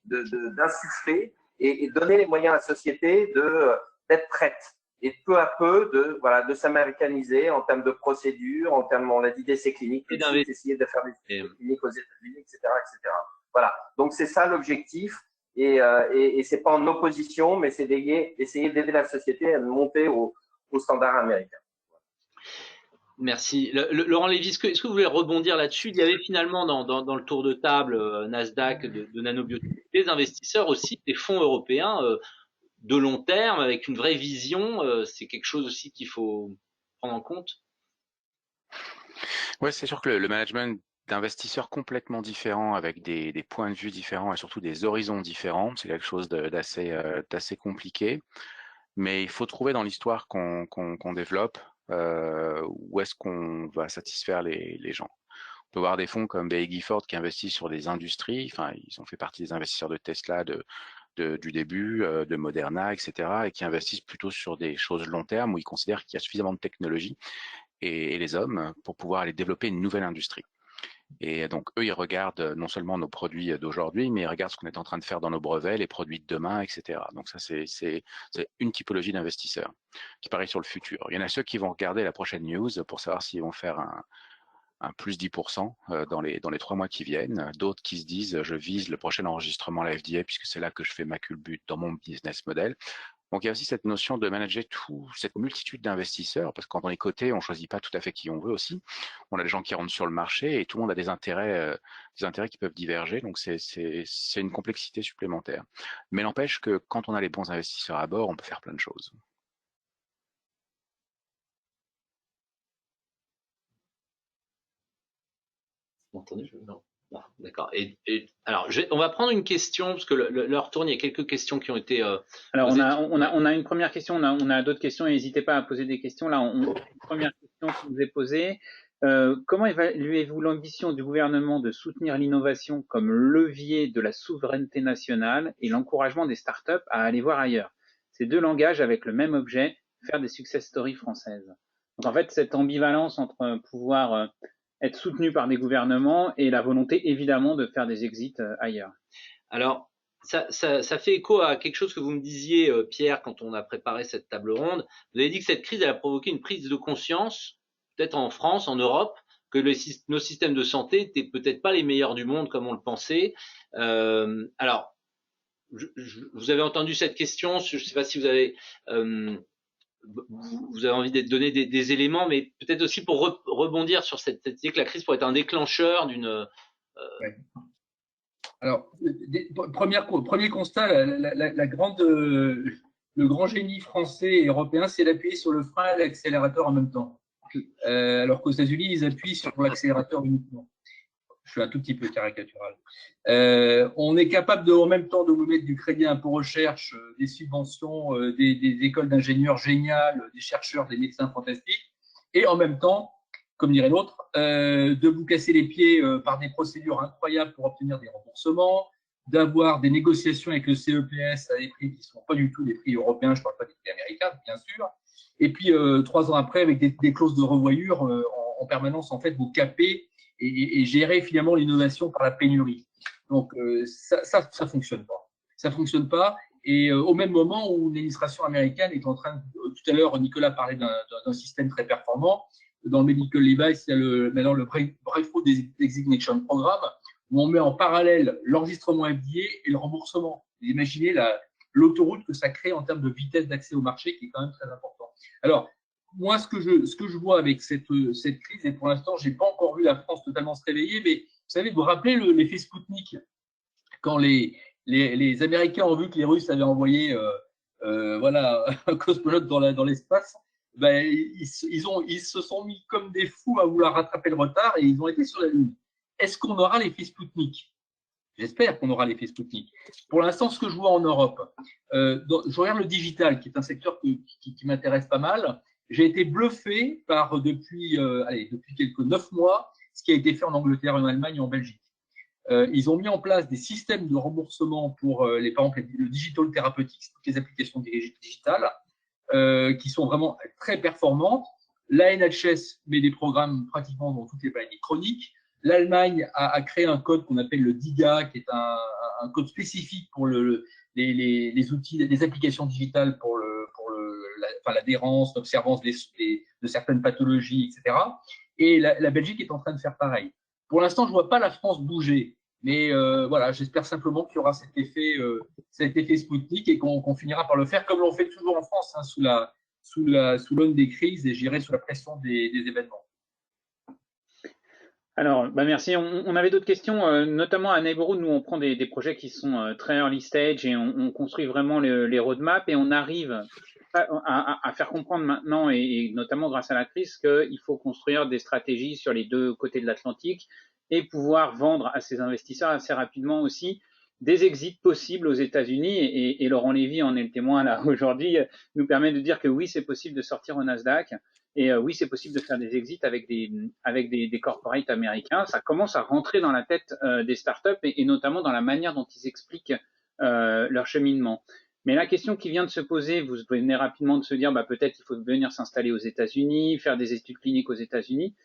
d'insuffler et donner les moyens à la société d'être prête. Et peu à peu, de s'américaniser en termes de procédures, en termes, on l'a dit, d'essais cliniques, d'essayer de faire des essais cliniques aux États-Unis, etc., etc. Voilà. Donc, c'est ça l'objectif. Et c'est pas en opposition, mais c'est d'essayer d'aider la société à monter au standard américain. Merci. Laurent Lévy, est-ce que vous voulez rebondir là-dessus? Il y avait finalement dans le tour de table Nasdaq de Nanobiotech des investisseurs aussi, des fonds européens de long terme, avec une vraie vision. C'est quelque chose aussi qu'il faut prendre en compte. Ouais, c'est sûr que le management d'investisseurs complètement différents, avec des points de vue différents et surtout des horizons différents, c'est quelque chose d'assez compliqué. Mais il faut trouver dans l'histoire qu'on développe où est-ce qu'on va satisfaire les gens. On peut voir des fonds comme Baillie Gifford qui investissent sur des industries. Enfin, ils ont fait partie des investisseurs de Tesla du début, de Moderna, etc., et qui investissent plutôt sur des choses long terme où ils considèrent qu'il y a suffisamment de technologie et les hommes pour pouvoir aller développer une nouvelle industrie. Et donc, eux, ils regardent non seulement nos produits d'aujourd'hui, mais ils regardent ce qu'on est en train de faire dans nos brevets, les produits de demain, etc. Donc ça, c'est une typologie d'investisseurs qui parie sur le futur. Il y en a ceux qui vont regarder la prochaine news pour savoir s'ils vont faire un plus 10% dans les 3 mois qui viennent. D'autres qui se disent, je vise le prochain enregistrement à la FDA puisque c'est là que je fais ma culbute dans mon business model. Donc, il y a aussi cette notion de manager cette multitude d'investisseurs, parce que quand on est coté, on choisit pas tout à fait qui on veut aussi. On a des gens qui rentrent sur le marché et tout le monde a des intérêts qui peuvent diverger. Donc, c'est une complexité supplémentaire. Mais n'empêche que quand on a les bons investisseurs à bord, on peut faire plein de choses. Vous m'entendez? Non. D'accord. Alors, on va prendre une question parce que l'heure tourne. Il y a quelques questions qui ont été. Alors, on a une première question. On a d'autres questions. N'hésitez pas à poser des questions. Là, une première question qui nous est posée. Comment évaluez-vous l'ambition du gouvernement de soutenir l'innovation comme levier de la souveraineté nationale et l'encouragement des startups à aller voir ailleurs? Ces deux langages avec le même objet, faire des success stories françaises. Donc, en fait, cette ambivalence entre pouvoir être soutenu par des gouvernements et la volonté évidemment de faire des exits ailleurs. Alors, ça fait écho à quelque chose que vous me disiez, Pierre, quand on a préparé cette table ronde. Vous avez dit que cette crise elle a provoqué une prise de conscience, peut-être en France, en Europe, que nos systèmes de santé n'étaient peut-être pas les meilleurs du monde comme on le pensait. Alors, vous avez entendu cette question, je ne sais pas si vous avez envie de donner des éléments, mais peut-être aussi pour rebondir sur cette idée que la crise pourrait être un déclencheur d'une… Ouais. Alors, premier constat, la grande le grand génie français et européen, c'est d'appuyer sur le frein et l'accélérateur en même temps. Alors qu'aux États-Unis, ils appuient sur l'accélérateur uniquement. Je suis un tout petit peu caricatural. On est capable en même temps de nous mettre du crédit impôt recherche, des subventions, des écoles d'ingénieurs géniales, des chercheurs, des médecins fantastiques, et en même temps, comme dirait l'autre, de vous casser les pieds par des procédures incroyables pour obtenir des remboursements, d'avoir des négociations avec le CEPS à des prix qui ne sont pas du tout des prix européens, je ne parle pas des prix américains, bien sûr, et puis 3 ans après, avec des clauses de revoyure en permanence, en fait, vous capez et gérer finalement l'innovation par la pénurie. Donc, ça fonctionne pas. Ça fonctionne pas. Et au même moment où l'administration américaine est en train de, tout à l'heure, Nicolas parlait d'un système très performant. Dans le medical device, il y a maintenant le Breakthrough Designation Programme, où on met en parallèle l'enregistrement FDA et le remboursement. Vous imaginez l'autoroute que ça crée en termes de vitesse d'accès au marché, qui est quand même très important. Alors, moi, ce que je vois avec cette crise, et pour l'instant, je n'ai pas encore vu la France totalement se réveiller, mais vous savez, vous vous rappelez l'effet Spoutnik, quand les Américains ont vu que les Russes avaient envoyé voilà, un cosmonaute dans l'espace, ben, ils se sont mis comme des fous à vouloir rattraper le retard et ils ont été sur la Lune. Est-ce qu'on aura l'effet Spoutnik? J'espère qu'on aura l'effet Spoutnik. Pour l'instant, ce que je vois en Europe, je regarde le digital, qui est un secteur qui m'intéresse pas mal. J'ai été bluffé par, depuis quelques 9 mois, ce qui a été fait en Angleterre, en Allemagne et en Belgique. Ils ont mis en place des systèmes de remboursement pour, par exemple, le digital thérapeutique, toutes les applications digitales, qui sont vraiment très performantes. La NHS met des programmes pratiquement dans toutes les maladies chroniques. L'Allemagne a créé un code qu'on appelle le DIGA, qui est un code spécifique pour les outils, les applications digitales pour l'adhérence, l'observance de certaines pathologies, etc. Et la Belgique est en train de faire pareil. Pour l'instant, je ne vois pas la France bouger, mais voilà, j'espère simplement qu'il y aura cet effet Spoutnik et qu'on finira par le faire comme l'on fait toujours en France, hein, sous l'aune des crises et j'irai sous la pression des événements. Alors, merci. On avait d'autres questions, notamment à Neighborhood. Nous, on prend des projets qui sont très early stage et on construit vraiment les roadmaps et on arrive à faire comprendre maintenant, et notamment grâce à la crise, qu'il faut construire des stratégies sur les deux côtés de l'Atlantique et pouvoir vendre à ces investisseurs assez rapidement aussi des exits possibles aux États-Unis. Et Laurent Lévy en est le témoin là aujourd'hui, nous permet de dire que oui, c'est possible de sortir au Nasdaq. Et oui, c'est possible de faire des exits avec des corporates américains. Ça commence à rentrer dans la tête des startups et notamment dans la manière dont ils expliquent leur cheminement. Mais la question qui vient de se poser, vous venez rapidement de se dire, peut-être il faut venir s'installer aux États-Unis, faire des études cliniques aux États-Unis.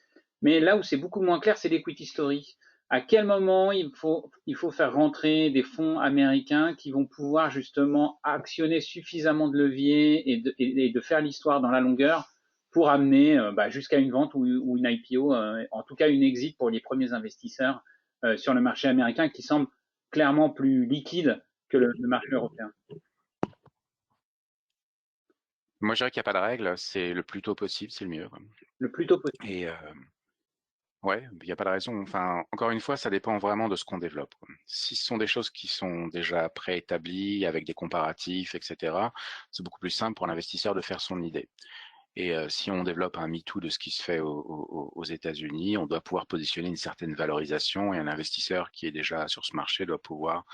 Mais là où c'est beaucoup moins clair, c'est l'equity story. À quel moment il faut faire rentrer des fonds américains qui vont pouvoir justement actionner suffisamment de leviers et de faire l'histoire dans la longueur pour amener jusqu'à une vente ou une IPO, en tout cas une exit pour les premiers investisseurs sur le marché américain qui semble clairement plus liquide que le marché européen. Moi, je dirais qu'il n'y a pas de règle, c'est le plus tôt possible, c'est le mieux. Le plus tôt possible. Et ouais, il n'y a pas de raison. Enfin, encore une fois, ça dépend vraiment de ce qu'on développe. Si ce sont des choses qui sont déjà préétablies, avec des comparatifs, etc., c'est beaucoup plus simple pour l'investisseur de faire son idée. Et si on développe un MeToo de ce qui se fait aux États-Unis, on doit pouvoir positionner une certaine valorisation et un investisseur qui est déjà sur ce marché doit pouvoir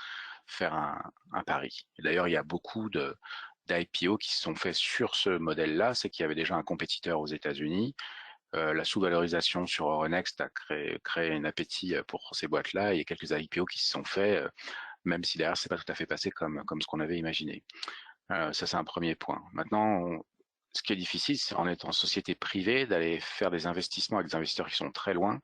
faire un pari. D'ailleurs, il y a beaucoup d'IPO qui se sont faits sur ce modèle-là, c'est qu'il y avait déjà un compétiteur aux États-Unis. La sous-valorisation sur Euronext a créé un appétit pour ces boîtes-là et il y a quelques IPO qui se sont faits, même si derrière, c'est pas tout à fait passé comme ce qu'on avait imaginé. Ça, c'est un premier point. Maintenant, ce qui est difficile, c'est en étant société privée d'aller faire des investissements avec des investisseurs qui sont très loin.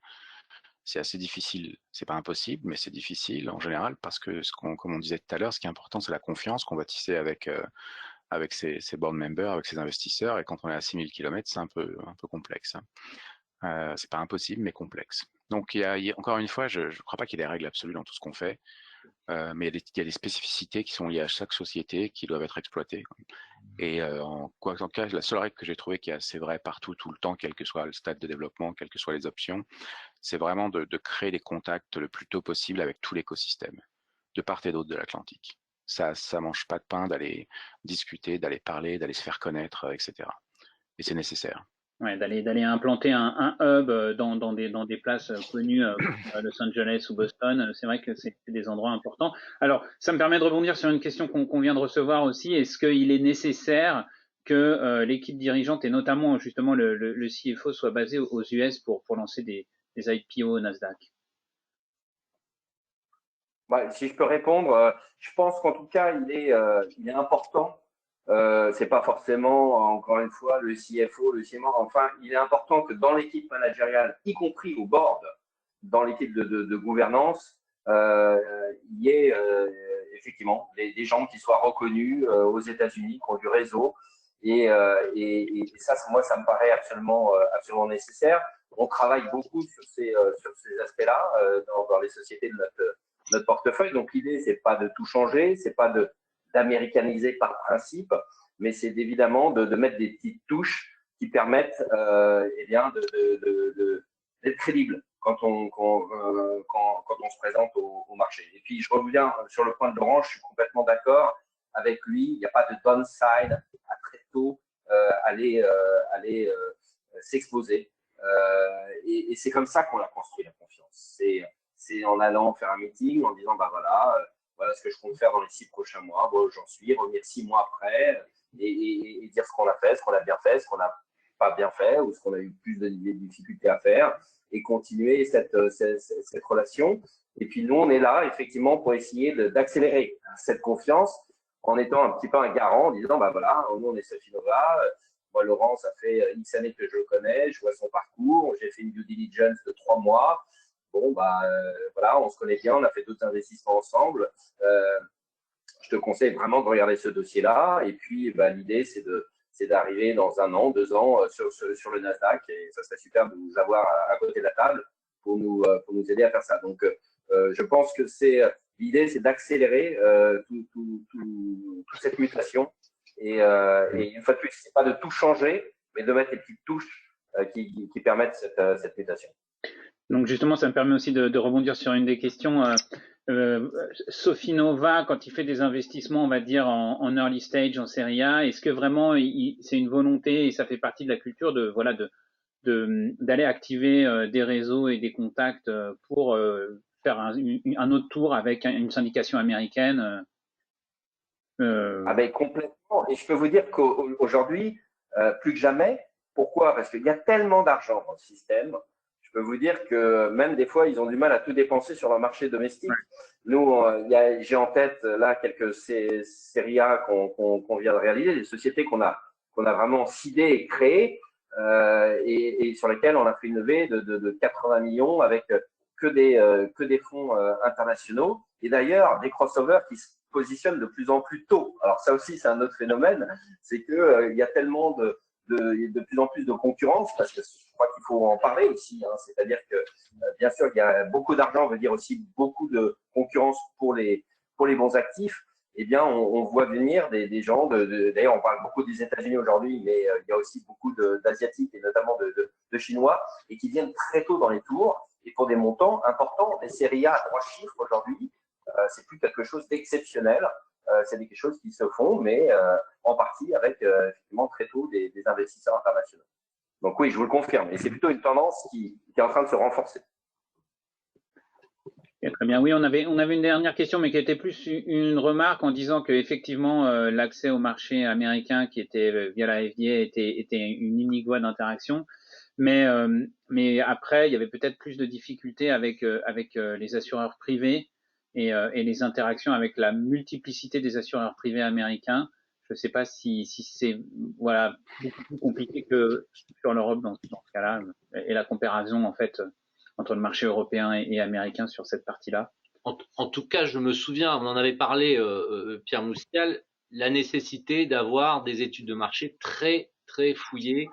C'est assez difficile. C'est pas impossible, mais c'est difficile en général parce que, comme on disait tout à l'heure, ce qui est important, c'est la confiance qu'on va tisser avec ses board members, avec ses investisseurs. Et quand on est à 6000 km, c'est un peu complexe. C'est pas impossible, mais complexe. Donc, encore une fois, je ne crois pas qu'il y ait des règles absolues dans tout ce qu'on fait. Mais il y a des spécificités qui sont liées à chaque société qui doivent être exploitées. Et en tout cas, la seule règle que j'ai trouvée qui est assez vraie partout, tout le temps, quel que soit le stade de développement, quelles que soient les options, c'est vraiment de créer des contacts le plus tôt possible avec tout l'écosystème, de part et d'autre de l'Atlantique. ça mange pas de pain d'aller discuter, d'aller parler, d'aller se faire connaître, etc. Et c'est nécessaire. Ouais, d'aller implanter un hub dans des places connues comme Los Angeles ou Boston, c'est vrai que c'est des endroits importants. Alors, ça me permet de rebondir sur une question qu'on vient de recevoir aussi. Est-ce qu'il est nécessaire que l'équipe dirigeante et notamment justement le CFO soit basé aux US pour lancer des IPO au Nasdaq? Si je peux répondre, je pense qu'en tout cas, il est important. C'est pas forcément, encore une fois, le CFO, le CMO. Enfin, il est important que dans l'équipe managériale, y compris au board, dans l'équipe de gouvernance, il y ait effectivement des gens qui soient reconnus aux États-Unis, qui ont du réseau. Et ça, moi, ça me paraît absolument nécessaire. On travaille beaucoup sur ces aspects-là dans les sociétés de notre portefeuille. Donc, l'idée, c'est pas de tout changer, c'est pas d'américaniser par principe, mais c'est évidemment de mettre des petites touches qui permettent d'être crédible quand on se présente au marché. Et puis, je reviens sur le point de Laurent, je suis complètement d'accord avec lui. Il n'y a pas de downside à très tôt aller s'exposer. Et c'est comme ça qu'on a construit la confiance. C'est en allant faire un meeting, en disant, voilà ce que je compte faire dans les 6 prochains mois, où j'en suis, revenir 6 mois après et dire ce qu'on a fait, ce qu'on a bien fait, ce qu'on n'a pas bien fait ou ce qu'on a eu plus de difficultés à faire et continuer cette relation. Et puis nous, on est là effectivement pour essayer d'accélérer cette confiance en étant un petit peu un garant, en disant, nous on est Sofinova, moi Laurent, ça fait X années que je le connais, je vois son parcours, j'ai fait une due diligence de 3 mois. Bon, on se connaît bien, on a fait d'autres investissements ensemble. Je te conseille vraiment de regarder ce dossier-là. Et puis, l'idée, c'est d'arriver dans 1 an, 2 ans sur le Nasdaq. Et ça serait super de vous avoir à côté de la table pour nous aider à faire ça. Donc, je pense que l'idée, c'est d'accélérer toute cette mutation. Et une fois de plus, c'est pas de tout changer, mais de mettre les petites touches qui permettent cette mutation. Donc justement, ça me permet aussi de rebondir sur une des questions. Sofinova, quand il fait des investissements, on va dire en early stage, en série A, est-ce que vraiment c'est une volonté et ça fait partie de la culture d'aller activer des réseaux et des contacts pour faire un autre tour avec une syndication américaine? Complètement. Et je peux vous dire qu'aujourd'hui, plus que jamais, pourquoi? Parce qu'il y a tellement d'argent dans le système. Je peux vous dire que même des fois, ils ont du mal à tout dépenser sur le marché domestique. Nous, j'ai en tête là quelques séries A qu'on vient de réaliser, des sociétés qu'on a vraiment cidées et créées et sur lesquelles on a fait une levée de 80 millions avec que des fonds internationaux et d'ailleurs des crossovers qui se positionnent de plus en plus tôt. Alors ça aussi, c'est un autre phénomène, c'est qu'il y a tellement de plus en plus de concurrence, parce que je crois qu'il faut en parler aussi. C'est-à-dire que, bien sûr, il y a beaucoup d'argent, veut dire aussi beaucoup de concurrence pour les bons actifs. Eh bien, on voit venir des gens, d'ailleurs, on parle beaucoup des États-Unis aujourd'hui, mais il y a aussi beaucoup d'Asiatiques et notamment de Chinois, et qui viennent très tôt dans les tours, et pour des montants importants. Les séries A à 3 chiffres aujourd'hui, c'est plus quelque chose d'exceptionnel. C'est quelque chose qui se font, mais en partie avec effectivement très tôt des investisseurs internationaux. Donc oui, je vous le confirme. Et c'est plutôt une tendance qui est en train de se renforcer. Très bien. Oui, on avait une dernière question, mais qui était plus une remarque en disant que effectivement l'accès au marché américain qui était via la FDA était une unique voie d'interaction. Mais après, il y avait peut-être plus de difficultés avec les assureurs privés et les interactions avec la multiplicité des assureurs privés américains. Je ne sais pas si c'est beaucoup plus compliqué que sur l'Europe dans ce cas-là, et la comparaison en fait entre le marché européen et américain sur cette partie-là. En tout cas, je me souviens, on en avait parlé, Pierre Moustial, la nécessité d'avoir des études de marché très très fouillées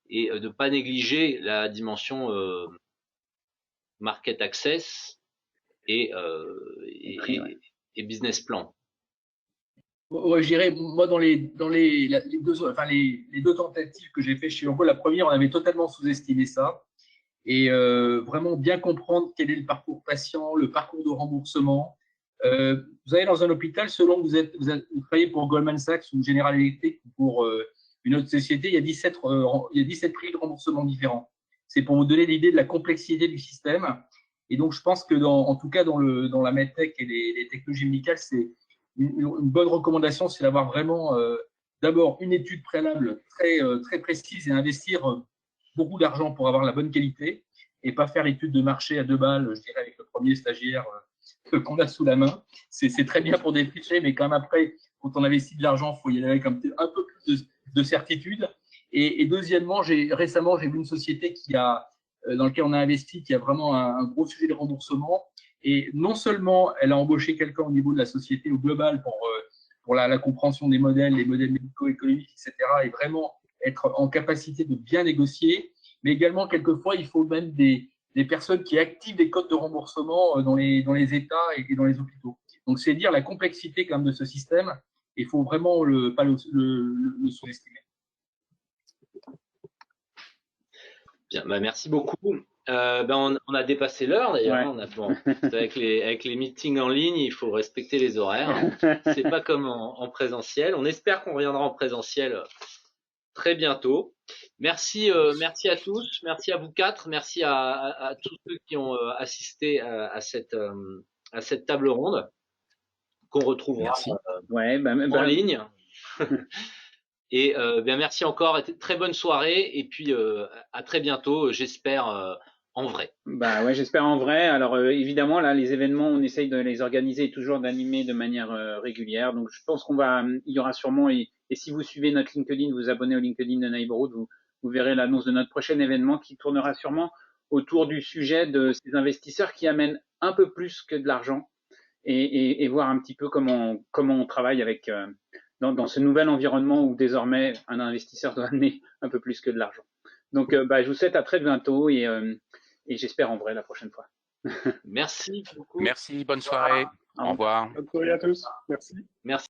et de pas négliger la dimension market access et business plan. Ouais, je dirais, moi, dans les deux tentatives que j'ai fait chez Onco, la première, on avait totalement sous-estimé ça. Et vraiment bien comprendre quel est le parcours patient, le parcours de remboursement, Vous allez dans un hôpital, selon que vous travaillez pour Goldman Sachs ou General Electric ou pour une autre société, il y a 17 prix de remboursement différents. C'est pour vous donner l'idée de la complexité du système. Et donc, je pense que, en tout cas, dans la medtech et les technologies médicales, c'est une bonne recommandation, c'est d'avoir vraiment d'abord une étude préalable très précise et investir beaucoup d'argent pour avoir la bonne qualité et pas faire l'étude de marché à 2 balles, je dirais, avec le premier stagiaire qu'on a sous la main. C'est très bien pour défricher, mais quand même après, quand on investit de l'argent, il faut y aller avec un peu plus de certitude. Et deuxièmement, récemment, j'ai vu une société dans laquelle on a investi, qui a vraiment un gros sujet de remboursement. Et non seulement elle a embauché quelqu'un au niveau de la société au global pour la compréhension des modèles, les modèles médico-économiques, etc., et vraiment être en capacité de bien négocier, mais également, quelquefois, il faut même des personnes qui activent des codes de remboursement dans les États et dans les hôpitaux. Donc, c'est dire la complexité quand même de ce système, et il faut vraiment pas le sous-estimer. Bien, merci beaucoup. On a dépassé l'heure d'ailleurs. Ouais. Avec les meetings en ligne, il faut respecter les horaires. C'est pas comme en présentiel. On espère qu'on reviendra en présentiel très bientôt. Merci à tous, merci à vous quatre, merci à tous ceux qui ont assisté à cette table ronde qu'on retrouvera en ligne. Et merci encore, très bonne soirée et puis à très bientôt, j'espère en vrai. J'espère en vrai. Alors évidemment là, les événements, on essaye de les organiser et toujours d'animer de manière régulière. Donc je pense il y aura sûrement et si vous suivez notre LinkedIn, vous abonnez au LinkedIn de Neighborhood, vous verrez l'annonce de notre prochain événement qui tournera sûrement autour du sujet de ces investisseurs qui amènent un peu plus que de l'argent et voir un petit peu comment on travaille avec dans ce nouvel environnement où désormais un investisseur doit amener un peu plus que de l'argent. Donc je vous souhaite à très bientôt et j'espère en vrai la prochaine fois. Merci beaucoup. Merci, bonne soirée. Au revoir. Bonne soirée à tous. Merci. Merci.